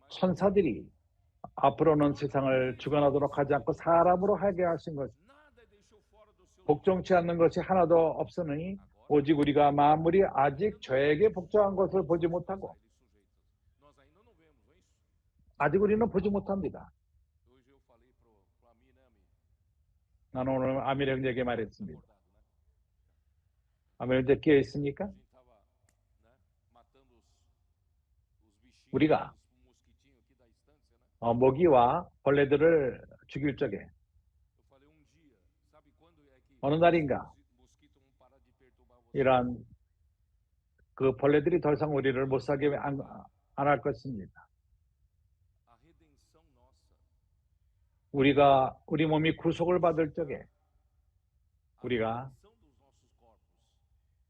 천사들이 앞으로는 세상을 주관하도록 하지 않고 사람으로 하게 하신 것, 복종치 않는 것이 하나도 없으니 오직 우리가 만물이 아직 저에게 복종한 것을 보지 못하고 아직 우리는 보지 못합니다. 나는 오늘 아미르 형제에게 말했습니다. 아미르 형제 깨어 있습니까? 우리가 모기와 벌레들을 죽일 적에 어느 날인가 이런 그 벌레들이 더 이상 우리를 못 살게 안 할 것입니다. 우리 몸이 구속을 받을 적에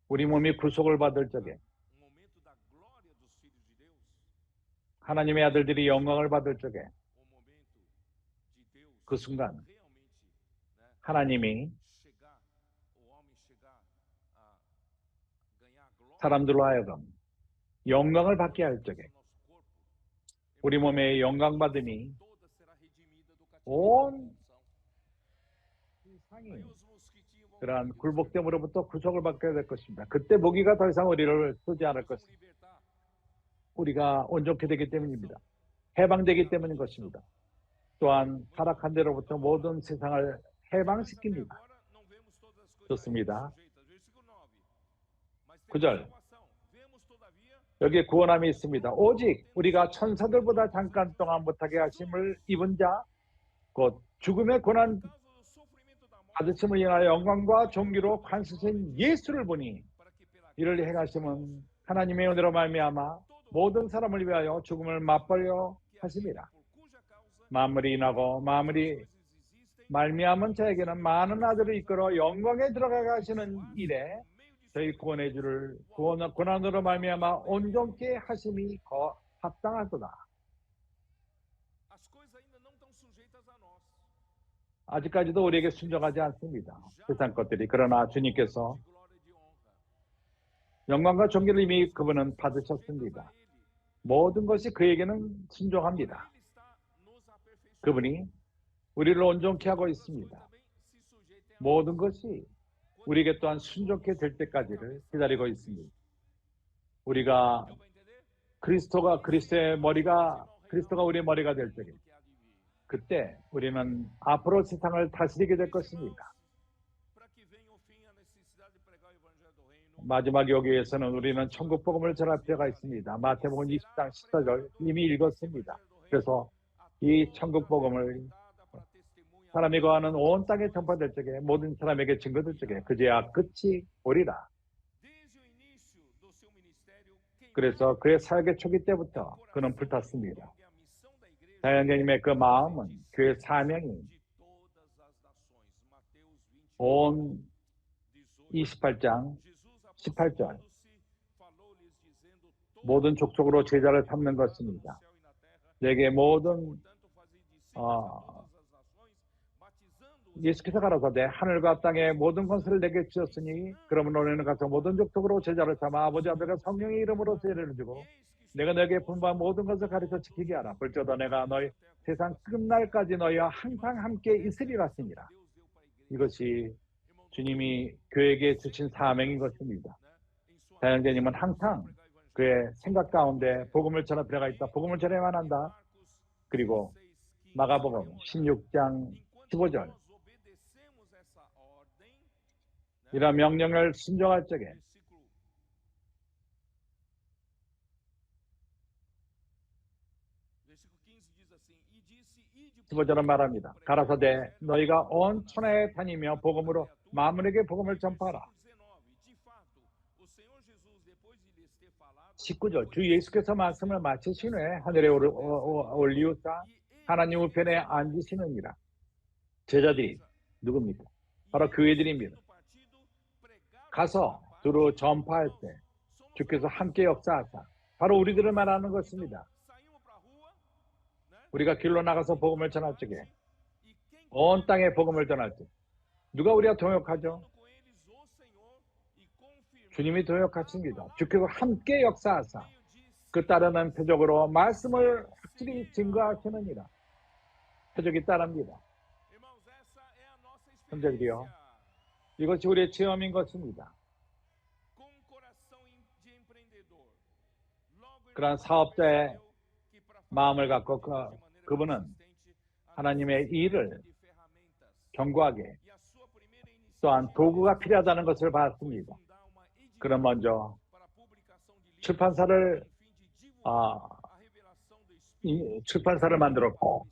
우리 몸이 구속을 받을 적에 하나님의 아들들이 영광을 받을 적에 그 순간 하나님이 사람들로 하여금 영광을 받게 할 적에 우리 몸의 영광 받음이 온 세상이 그러한 굴복됨으로부터 구속을 받게 될 것입니다. 그때 모기가 더 이상 우리를 쓰지 않을 것입니다. 우리가 온전케 되기 때문입니다. 해방되기 때문인 것입니다. 또한 타락한 데로부터 모든 세상을 해방시킵니다. 좋습니다. 9절 여기에 구원함이 있습니다. 오직 우리가 천사들보다 잠깐 동안 못하게 하심을 입은 자 곧 죽음의 고난 받으심을 인하여 영광과 존귀로 관세신 예수를 보니 이를 행하심은 하나님의 은혜로 말미암아 모든 사람을 위하여 죽음을 맛보려 하심이라. 만물이 인하고 만물이 말미암은 자에게는 많은 아들을 이끌어 영광에 들어가게 하시는 일에 저희 구원의 주를 고난으로 말미암아 온전케 하심이 합당하도다. 아직까지도 우리에게 순종하지 않습니다. 세상 것들이. 그러나 주님께서 영광과 존귀를 이미 그분은 받으셨습니다. 모든 것이 그에게는 순종합니다. 그분이 우리를 온전케 하고 있습니다. 모든 것이 우리에게 또한 순종케 될 때까지를 기다리고 있습니다. 우리가 그리스도가 우리의 머리가 될 적에 그때 우리는 앞으로 세상을 다스리게 될 것입니다. 마지막 여기에서는 우리는 천국 복음을 전할 필요가 있습니다. 마태복음 20장 14절 이미 읽었습니다. 그래서 이 천국 복음을 사람이 거하는 온 땅에 전파될 적에 모든 사람에게 증거될 적에 그제야 끝이 오리라. 그래서 그의 사역의 초기 때부터 그는 불탔습니다. 사형제님의 그 마음은 그의 사명이 온 28장 18절 모든 족속으로 제자를 삼는 것입니다. 내게 모든 예수께서 가라사대 하늘과 땅의 모든 권세를 내게 주셨으니 그러면 너희는 가서 모든 족속으로 제자를 삼아 아버지 아들과 성령의 이름으로 세례를 주고 내가 너에게 분부한 모든 것을 가르쳐 지키게 하라. 벌저다 내가 너희 세상 끝날까지 너희와 항상 함께 있으리라 하시니라. 이것이 주님이 교회에게 주신 사명인 것입니다. 사형제님은 항상 그의 생각 가운데 복음을 전할 필요가 있다. 복음을 전해야만 한다. 그리고 마가복음 16장 15절 이런 명령을 순종할 적에 15절은 말합니다. 가라사대 너희가 온 천하에 다니며 복음으로 만물에게 복음을 전파하라. 19절 주 예수께서 말씀을 마치신 후에 하늘에 올리우사 하나님 우편에 앉으시느니라. 제자들이 누굽니까? 바로 교회들입니다. 가서 두루 전파할 때 주께서 함께 역사하사 바로 우리들을 말하는 것입니다. 우리가 길로 나가서 복음을 전할 적에 온 땅에 복음을 전할 때 누가 우리와 동역하죠? 주님이 동역하십니다. 주께서 함께 역사하사 그 따르는 표적으로 말씀을 확실히 증거하시느니라. 표적이 따릅니다. 형제들이요, 이것이 우리의 체험인 것입니다. 그러한 사업자의 마음을 갖고 그분은 하나님의 일을 견고하게 또한 도구가 필요하다는 것을 봤습니다. 그럼 먼저 출판사를 출판사를 만들었고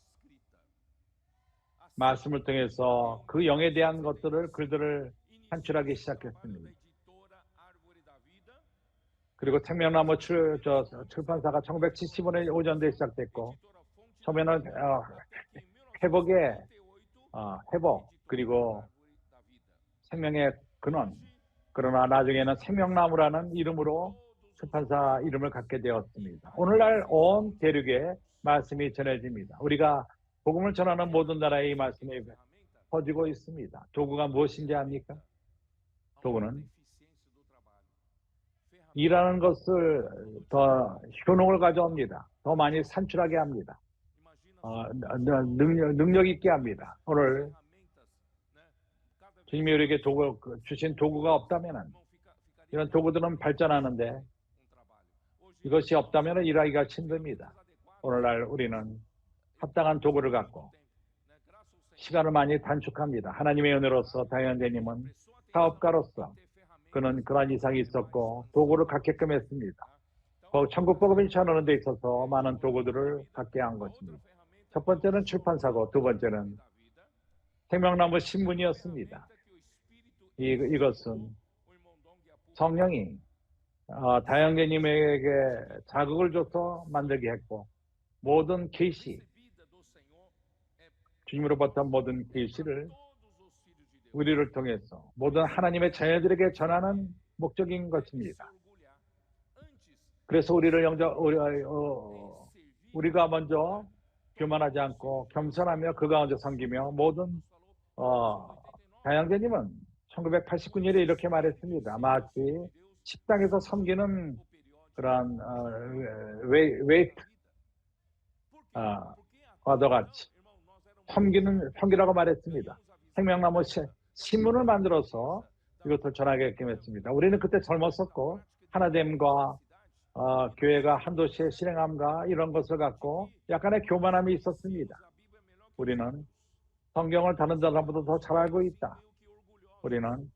말씀을 통해서 그 영에 대한 것들을 글들을 산출하기 시작했습니다. 그리고 생명나무 출판사가 1975년 오전대에 시작됐고 처음에는 회복 그리고 생명의 근원, 그러나 나중에는 생명나무라는 이름으로 출판사 이름을 갖게 되었습니다. 오늘날 온 대륙에 말씀이 전해집니다. 우리가 복음을 전하는 모든 나라에 이 말씀이 퍼지고 있습니다. 도구가 무엇인지 압니까? 도구는 일하는 것을 더 효능을 가져옵니다. 더 많이 산출하게 합니다. 능력 있게 합니다. 오늘 주님이 우리에게 주신 도구가 없다면 이런 도구들은 발전하는데 이것이 없다면 일하기가 힘듭니다. 오늘날 우리는 합당한 도구를 갖고 시간을 많이 단축합니다. 하나님의 은혜로서 다현재님은 사업가로서 그는 그러한 이상이 있었고 도구를 갖게끔 했습니다. 천국 복음을 전하는 데 있어서 많은 도구들을 갖게 한 것입니다. 첫 번째는 출판사고 두 번째는 생명나무 신문이었습니다. 이것은 성령이 다영재님에게 자극을 줘서 만들게 했고 모든 계시, 주님으로부터 모든 계시를 우리를 통해서 모든 하나님의 자녀들에게 전하는 목적인 것입니다. 그래서 우리가 먼저 교만하지 않고 겸손하며 그 가운데 섬기며 모든 다영재님은 1989년에 이렇게 말했습니다. 마치 식당에서 섬기는 그런 웨이트 과도 같이 섬기라고 말했습니다. 생명나무 신문을 만들어서 이것을 전하게끔 했습니다. 우리는 그때 젊었었고 하나됨과 교회가 한 도시에 실행함과 이런 것을 갖고 약간의 교만함이 있었습니다. 우리는 성경을 다른 사람보다 더 잘 알고 있다. 우리는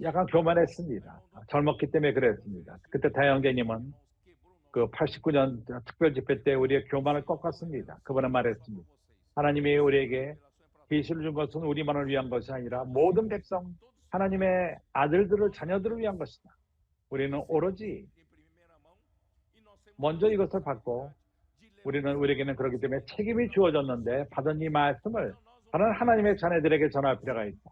약간 교만했습니다. 젊었기 때문에 그랬습니다. 그때 다영재님은 그 89년 특별 집회 때 우리의 교만을 꺾었습니다. 그분은 말했습니다. 하나님이 우리에게 계시를 준 것은 우리만을 위한 것이 아니라 모든 백성, 하나님의 아들들을, 자녀들을 위한 것이다. 우리는 오로지 먼저 이것을 받고 우리에게는 그렇기 때문에 책임이 주어졌는데 받은 이 말씀을 다른 하나님의 자녀들에게 전할 필요가 있다.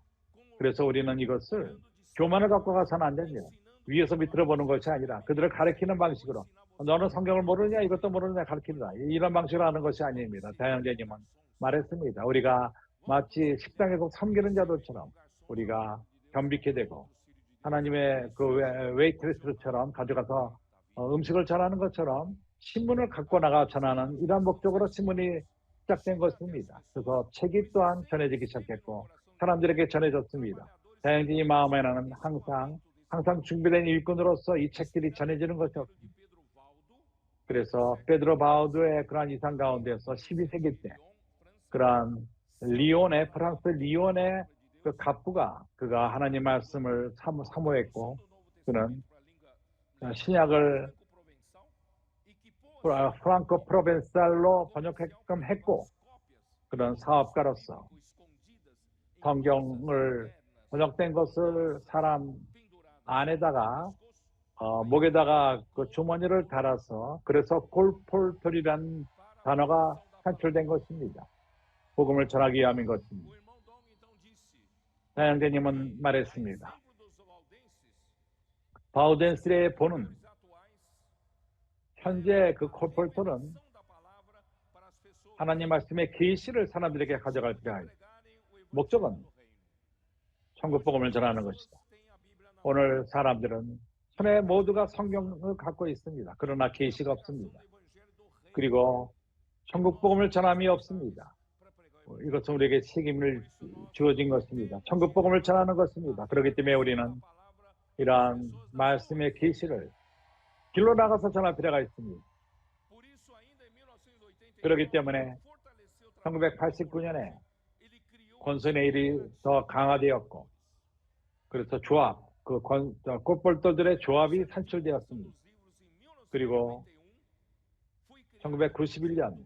그래서 우리는 이것을 교만을 갖고 가서는 안 됩니다. 위에서 밑으로 보는 것이 아니라 그들을 가르치는 방식으로 너는 성경을 모르느냐 이것도 모르느냐 가르치라 이런 방식으로 하는 것이 아닙니다. 다영재님은 말했습니다. 우리가 마치 식당에서 섬기는 자들처럼 우리가 겸비케 되고 하나님의 그 웨이트리스트처럼 가져가서 음식을 전하는 것처럼 신문을 갖고 나가 전하는 이러한 목적으로 신문이 시작된 것입니다. 그래서 책이 또한 전해지기 시작했고 사람들에게 전해졌습니다. 다영진이 마음에는 항상 준비된 일꾼으로서 이 책들이 전해지는 것이 없습니다. 그래서 베드로 바우드의 그러한 이상 가운데서 12세기 때 그러한 프랑스 리온의 그 갑부가 그가 하나님 말씀을 사모했고 그는 신약을 프랑코 프로벤살로 번역했끔 했고 그런 사업가로서 성경을 번역된 것을 사람 안에다가 목에다가 그 주머니를 달아서 그래서 콜폴톨이라는 단어가 산출된 것입니다. 복음을 전하기 위함인 것입니다. 다영재님은 말했습니다. 바우덴스의 본은 현재 그 콜폴톨은 하나님 말씀의 계시를 사람들에게 가져갈 필요가 있다. 목적은 천국 복음을 전하는 것이다. 오늘 사람들은 천하 모두가 성경을 갖고 있습니다. 그러나 계시가 없습니다. 그리고 천국 복음을 전함이 없습니다. 이것은 우리에게 책임을 주어진 것입니다. 천국 복음을 전하는 것입니다. 그렇기 때문에 우리는 이러한 말씀의 계시를 길로 나가서 전할 필요가 있습니다. 그렇기 때문에 1989년에 권선의 더 강화되었고 그래서 조합, 꽃벌들의 조합이 산출되었습니다. 그리고 1991년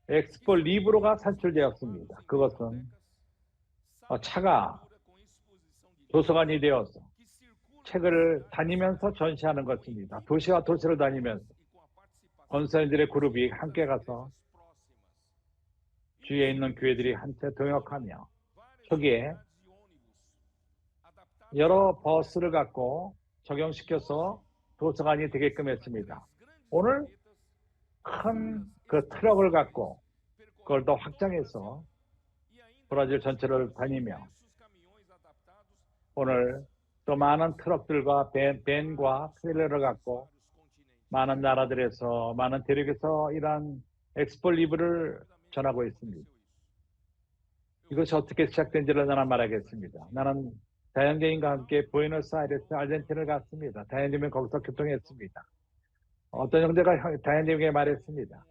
엑스포 리브로가 산출되었습니다. 그것은 차가 도서관이 되어서 책을 다니면서 전시하는 것입니다. 도시와 도시를 다니면서 권사님들의 그룹이 함께 가서 주위에 있는 교회들이 한테 동역하며 거기에 여러 버스를 갖고 적용시켜서 도서관이 되게끔 했습니다. 오늘 큰 그 트럭을 갖고 그걸 더 확장해서 브라질 전체를 다니며 오늘 또 많은 트럭들과 밴과 트레일러를 갖고 많은 나라들에서 많은 대륙에서 이러한 엑스포 리브를 전하고 있습니다. 이것이 어떻게 시작된지를 나는 말하겠습니다. 나는 다현재님과 함께 부에노스아이레스 아르헨티나를 갔습니다. 다현재님은 거기서 교통했습니다. 어떤 형제가 다현재님에게 말했습니다.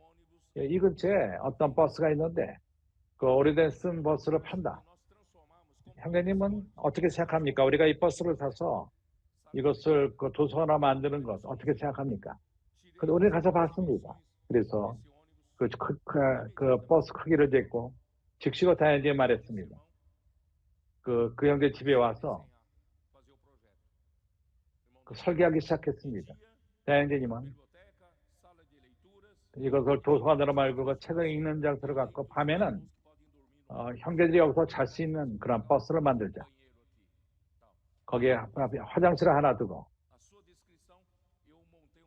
이 근처에 어떤 버스가 있는데 그 오래된 쓴 버스를 판다. 형제님은 어떻게 생각합니까? 우리가 이 버스를 사서 이것을 그 도서관으로 만드는 것 어떻게 생각합니까? 근데 우리 가서 봤습니다. 그래서 그 버스 크기를 쟀고 즉시로 다현재에 말했습니다. 그 형제 집에 와서 설계하기 시작했습니다. 다현재님은 이것을 도서관으로 말고 책을 읽는 장소를 갖고 밤에는 형제들이 여기서 잘 수 있는 그런 버스를 만들자. 거기에 화장실을 하나 두고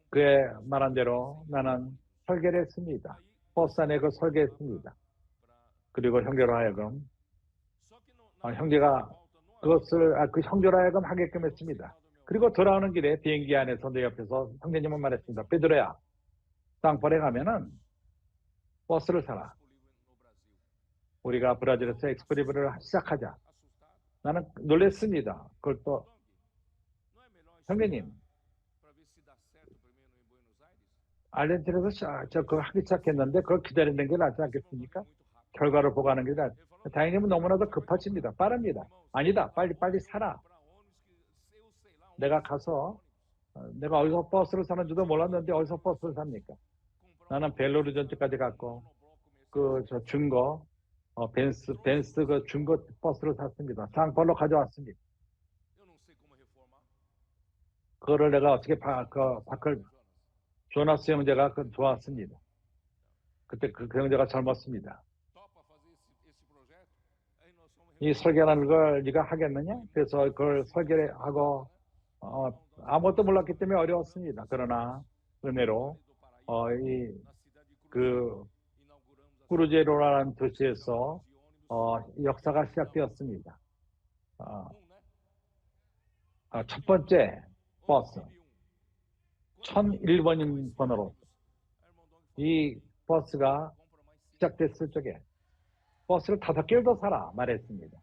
그의 말한 대로 나는 설계를 했습니다. 버스 안에 그 설계했습니다. 그리고 형제로 하여금 형제가 그것을 그 형제로 하여금 하게끔 했습니다. 그리고 돌아오는 길에 비행기 안에서 내 옆에서 형제님은 말했습니다. 베드로야, 땅벌에 가면은 버스를 사라. 우리가 브라질에서 엑스프리브를 시작하자. 나는 놀랬습니다. 그걸 또 형제님, 아르헨티나에서 그거 하기 시작했는데 그걸 기다리는 게 낫지 않겠습니까? 결과를 보고 하는 게 낫지. 다행님은 너무나도 급하십니다. 빠릅니다. 아니다. 빨리 사라. 내가 가서 내가 어디서 버스를 사는 줄도 몰랐는데 어디서 버스를 삽니까? 나는 벨로리전트까지 갔고 저 중고 벤스 그 중고 버스를 샀습니다. 상벌로 가져왔습니다. 그거를 내가 어떻게 바클 조나스 형제가 좋았습니다. 그때 그 형제가 젊었습니다. 이 설계라는 걸 네가 하겠느냐? 그래서 그걸 설계하고 아무것도 몰랐기 때문에 어려웠습니다. 그러나 은혜로 그 쿠르제로라는 도시에서 역사가 시작되었습니다. 첫 번째 버스 1001번인 번호로 이 버스가 시작됐을 적에 버스를 5개를 더 사라 말했습니다.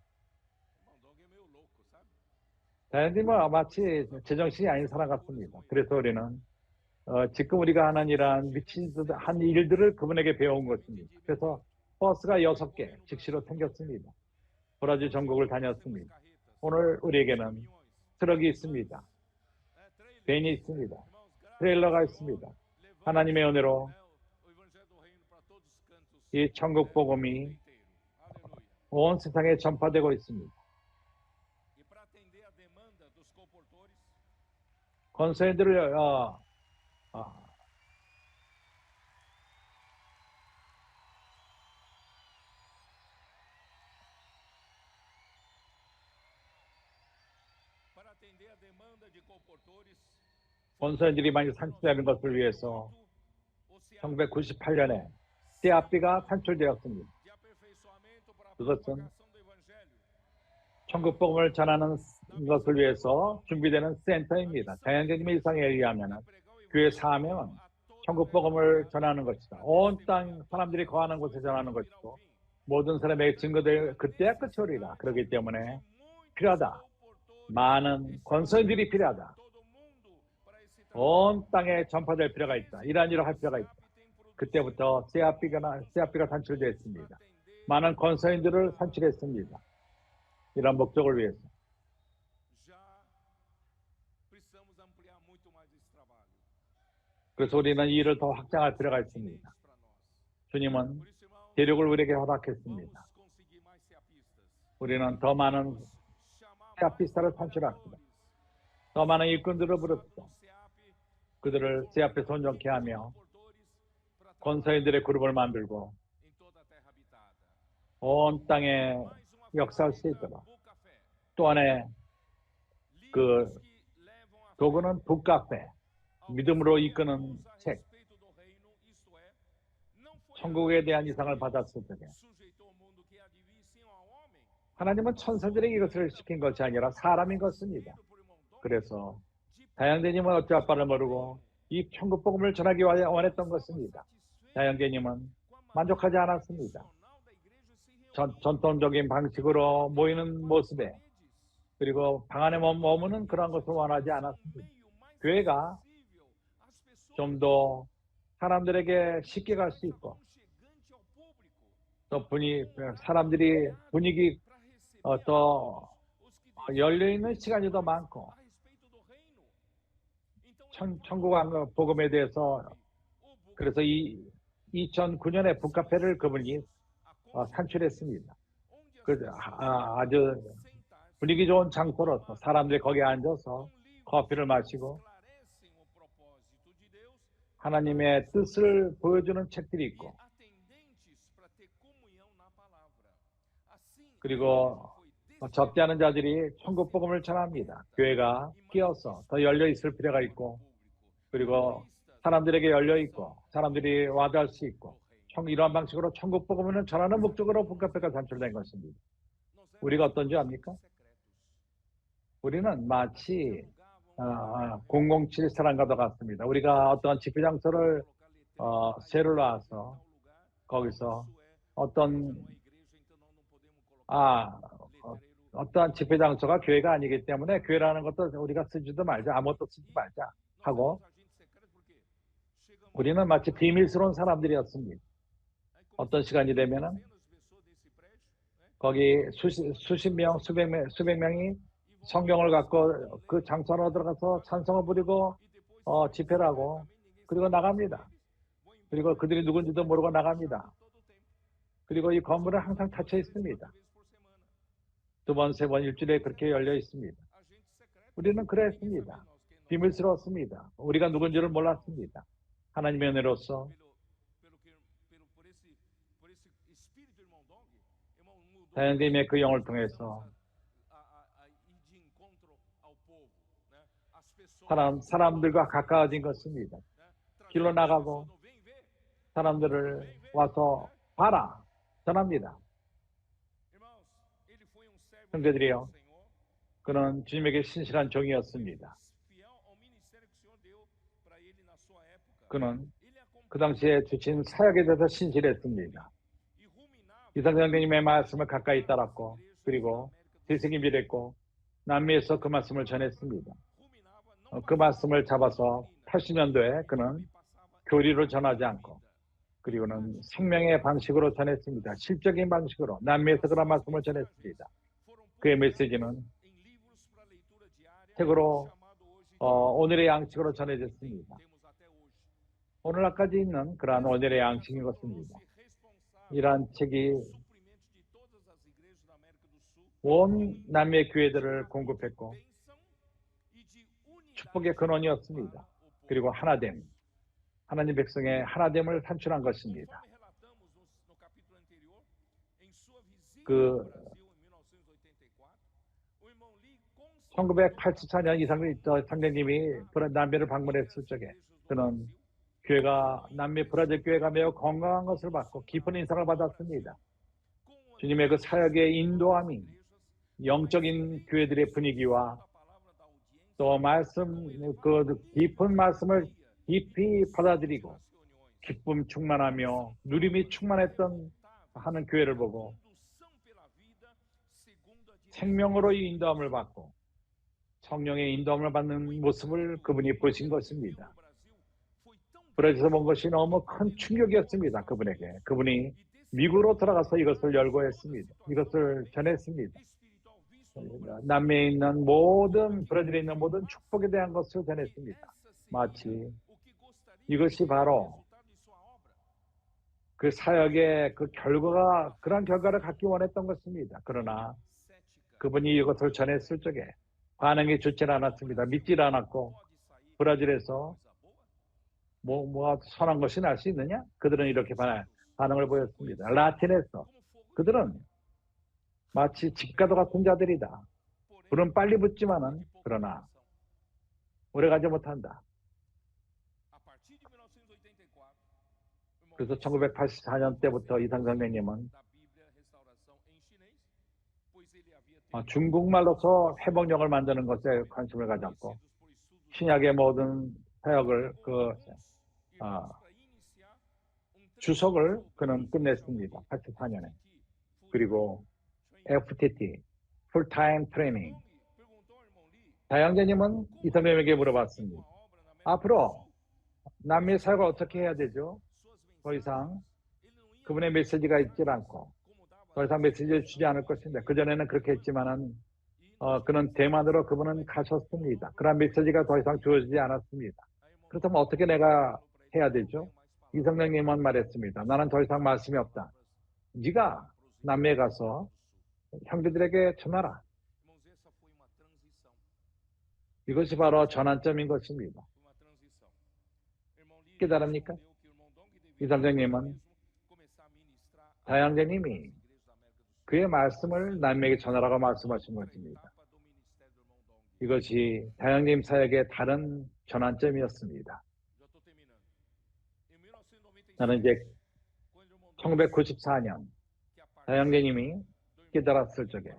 다현님은 마치 제정신이 아닌 사람 같습니다. 그래서 우리는 지금 우리가 하는 이러한 미친 듯 한 일들을 그분에게 배운 것입니다. 그래서 버스가 6개 즉시로 생겼습니다. 브라질 전국을 다녔습니다. 오늘 우리에게는 트럭이 있습니다. 밴이 있습니다. 트레일러가 있습니다. 하나님의 은혜로 이 천국 복음이 온 세상에 전파되고 있습니다. 권세인들을 권세인들이 많이 산출되는 것을 위해서 1998년에 CAP가 산출되었습니다. 그것은 천국 복음을 전하는 것을 위해서 준비되는 센터입니다. 다현재님의 일상에 의하면 교회 사명은 천국 복음을 전하는 것이다. 온 땅 사람들이 거하는 곳에 전하는 것이고 모든 사람의 증거들 그때야 끝이 오리라. 그렇기 때문에 필요하다. 많은 권선들이 필요하다. 온 땅에 전파될 필요가 있다. 이러한 일을 할 필요가 있다. 그때부터 CAP가 산출되었습니다. 많은 권선인들을 산출했습니다. 이런 목적을 위해서. 그래서 우리는 이 일을 더 확장할 필요가 있습니다. 주님은 대륙을 우리에게 허락했습니다. 우리는 더 많은 세아피스타를 선출합시다. 더 많은 일꾼들을 부릅시다. 그들을 제 앞에 손정케 하며 권서인들의 그룹을 만들고 온 땅에 역사할 수 있도록. 또 안에 그 도구는 북카페, 믿음으로 이끄는 책, 천국에 대한 이상을 받았을 적에 하나님은 천사들에게 이것을 시킨 것이 아니라 사람인 것입니다. 그래서 다양대님은 어찌할 바를 모르고 이 천국 복음을 전하기 원했던 것입니다. 다양대님은 만족하지 않았습니다. 전통적인 방식으로 모이는 모습에 그리고 방 안에 머무는 그런 것을 원하지 않았습니다. 교회가 좀 더 사람들에게 쉽게 갈 수 있고 또 사람들이 분위기 더 열려있는 시간이 더 많고 천국 복음에 대해서 그래서 2009년에 북카페를 그분이 산출했습니다. 아주 분위기 좋은 장소로서 사람들이 거기에 앉아서 커피를 마시고 하나님의 뜻을 보여주는 책들이 있고 그리고 접지 않은 자들이 천국 복음을 전합니다. 교회가 끼어서 더 열려 있을 필요가 있고 그리고 사람들에게 열려 있고 사람들이 와닿을 수 있고 이러한 방식으로 천국 복음을 전하는 목적으로 북카페가 산출된 것입니다. 우리가 어떤지 압니까? 우리는 마치 007 사람과도 같습니다. 우리가 어떤 집회 장소를 새로 놔서 거기서 어떠한 집회 장소가 교회가 아니기 때문에 교회라는 것도 우리가 쓰지도 말자, 아무것도 쓰지 말자 하고 우리는 마치 비밀스러운 사람들이었습니다. 어떤 시간이 되면은 거기 수십 명, 수백 명이 성경을 갖고 그 장소 안으로 들어가서 찬송을 부리고 집회를 하고 그리고 나갑니다. 그리고 그들이 누군지도 모르고 나갑니다. 그리고 이 건물은 항상 닫혀 있습니다. 2번, 3번 일주일에 그렇게 열려 있습니다. 우리는 그랬습니다. 비밀스러웠습니다. 우리가 누군지를 몰랐습니다. 하나님의 은혜로서 다현님의 그 영을 통해서 사람들과 가까워진 것입니다. 길로 나가고 사람들을 와서 봐라 전합니다. 형제들이요, 그는 주님에게 신실한 종이었습니다. 그는 그 당시에 주신 사역에 대해서 신실했습니다. 이상장님의 말씀을 가까이 따랐고 그리고 되새김질했고 남미에서 그 말씀을 전했습니다. 그 말씀을 잡아서 80년도에 그는 교리로 전하지 않고 그리고는 생명의 방식으로 전했습니다. 실적인 방식으로 남미에서 그런 말씀을 전했습니다. 그의 메시지는 책으로 오늘의 양식으로 전해졌습니다. 오늘날까지 있는 그러한 오늘의 양식인 것입니다. 이러한 책이 온 남미의 교회들을 공급했고 축복의 근원이었습니다. 그리고 하나됨, 하나님 백성의 하나됨을 산출한 것입니다. 1984년 이상의 상대님이 남미를 방문했을 적에 그는 교회가 남미 브라질 교회가 매우 건강한 것을 받고 깊은 인상을 받았습니다. 주님의 그 사역의 인도함이 영적인 교회들의 분위기와 또 그 깊은 말씀을 깊이 받아들이고 기쁨 충만하며 누림이 충만했던 하는 교회를 보고 생명으로 이 인도함을 받고 성령의 인도함을 받는 모습을 그분이 보신 것입니다. 브라질에서 본 것이 너무 큰 충격이었습니다. 그분에게. 그분이 미국으로 들어가서 이것을 열거했습니다. 이것을 전했습니다. 남미에 있는 브라질에 있는 모든 축복에 대한 것을 전했습니다. 마치 이것이 바로 그 사역의 그 결과가 그런 결과를 갖기 원했던 것입니다. 그러나 그분이 이것을 전했을 적에 반응이 좋지 않았습니다. 믿질 않았고 브라질에서 뭐 선한 것이 날 수 있느냐? 그들은 이렇게 반응을 보였습니다. 라틴에서 그들은 마치 집가도 같은 자들이다. 불은 빨리 붙지만은 그러나 오래가지 못한다. 그래서 1984년 때부터 이상 선생님은 중국말로서 회복력을 만드는 것에 관심을 가졌고 신약의 모든 사역을 주석을 그는 끝냈습니다. 84년에. 그리고 FTT, Full-Time Training. 다양재님은 이 선생님에게 물어봤습니다. 앞으로 남미 사역을 어떻게 해야 되죠? 더 이상 그분의 메시지가 있질 않고 더 이상 메시지를 주지 않을 것인데 그전에는 그렇게 했지만은 그는 대만으로 그분은 가셨습니다. 그런 메시지가 더 이상 주어지지 않았습니다. 그렇다면 어떻게 내가 해야 되죠? 이 선생님은 말했습니다. 나는 더 이상 말씀이 없다. 네가 남미에 가서 형제들에게 전하라. 이것이 바로 전환점인 것입니다. 깨달습니까? 이 선생님은 다양재님이 그의 말씀을 남에게 전하라고 말씀하신 것입니다. 이것이 다양재님 사역의 다른 전환점이었습니다. 나는 이제 1994년 다양재님이 깨달았을 적에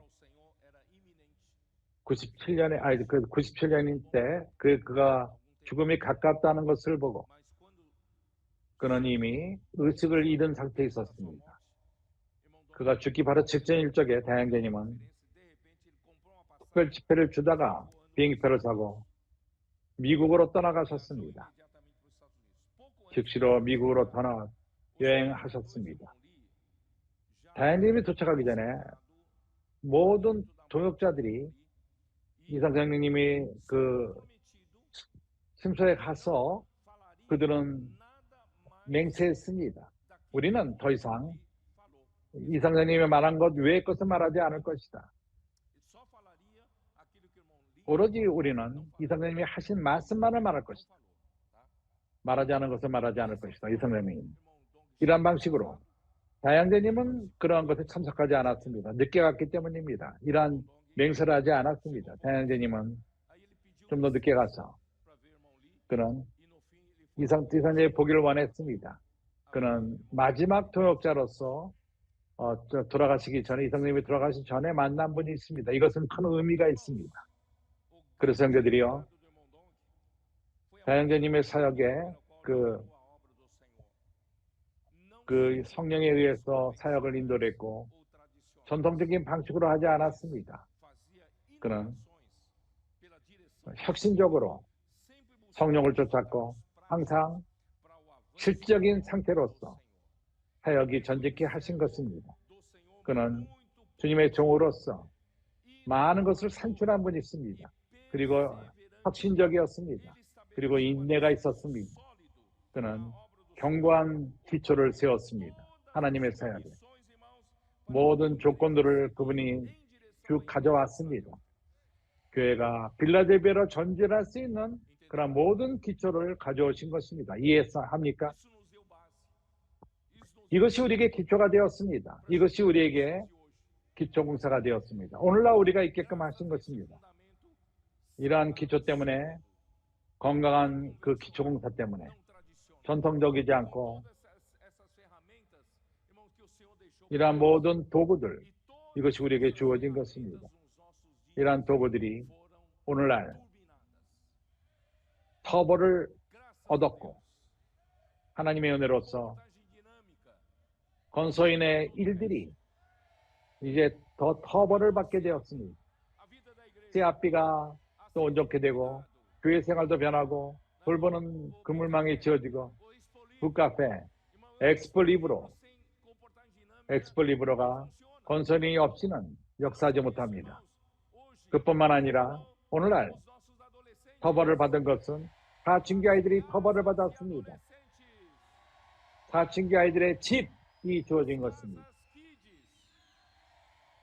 97년인 때 그가 죽음이 가깝다는 것을 보고 그는 이미 의식을 잃은 상태에 있었습니다. 그가 죽기 바로 직전일 적에 다양재님은 특별 집회를 주다가 비행기표를 사고 미국으로 떠나가셨습니다. 즉시로 미국으로 떠나 여행하셨습니다. 다양재님이 도착하기 전에 모든 동역자들이 이 선생님이 그 심소에 가서 그들은 맹세했습니다. 우리는 더 이상 이 선생님이 말한 것 외의 것을 말하지 않을 것이다. 오로지 우리는 이 선생님이 하신 말씀만을 말할 것이다. 말하지 않은 것을 말하지 않을 것이다. 이 선생님. 이런 방식으로 다양재님은 그러한 것에 참석하지 않았습니다. 늦게 갔기 때문입니다. 이러한 맹세를 하지 않았습니다. 다양재님은 좀 더 늦게 가서 그는 이 선생님의 보기를 원했습니다. 그는 마지막 동역자로서 돌아가시기 전에 이 선생님이 돌아가시기 전에 만난 분이 있습니다. 이것은 큰 의미가 있습니다. 그래서 형제들이요, 다양재님의 사역에 그 성령에 의해서 사역을 인도를 했고 전통적인 방식으로 하지 않았습니다. 그는 혁신적으로 성령을 쫓았고 항상 실적인 상태로서 사역이 전직히 하신 것입니다. 그는 주님의 종으로서 많은 것을 산출한 분이 있습니다. 그리고 혁신적이었습니다. 그리고 인내가 있었습니다. 그는 견고한 기초를 세웠습니다. 하나님의 사역에 모든 조건들을 그분이 쭉 가져왔습니다. 교회가 빌라델비아로 전진할 수 있는 그런 모든 기초를 가져오신 것입니다. 이해합니까? 이것이 우리에게 기초가 되었습니다. 이것이 우리에게 기초공사가 되었습니다. 오늘날 우리가 있게끔 하신 것입니다. 이러한 기초 때문에 건강한 그 기초공사 때문에 전통적이지 않고 이러한 모든 도구들 이것이 우리에게 주어진 것입니다. 이러한 도구들이 오늘날 터보를 얻었고 하나님의 은혜로서 건소인의 일들이 이제 더 터보를 받게 되었습니다. 씨앗비가 또 온전케 되고 교회 생활도 변하고 돌보는 그물망이 지어지고 북카페 엑스플리브로가 건소인이 없이는 역사하지 못합니다. 그뿐만 아니라 오늘날 터보를 받은 것은 사춘기 아이들이 터벌을 받았습니다. 사춘기 아이들의 집이 주어진 것입니다.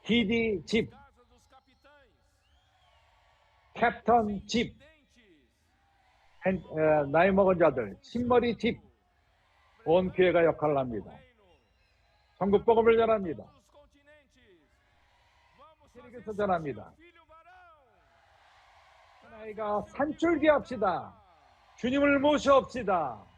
키디 집, 캡턴 집, 나이 먹은 자들, 신머리 집, 온 교회가 역할을 합니다. 천국 복음을 전합니다. 세계에서 전합니다. 아이가 산줄기 합시다. 주님을 모셔옵시다.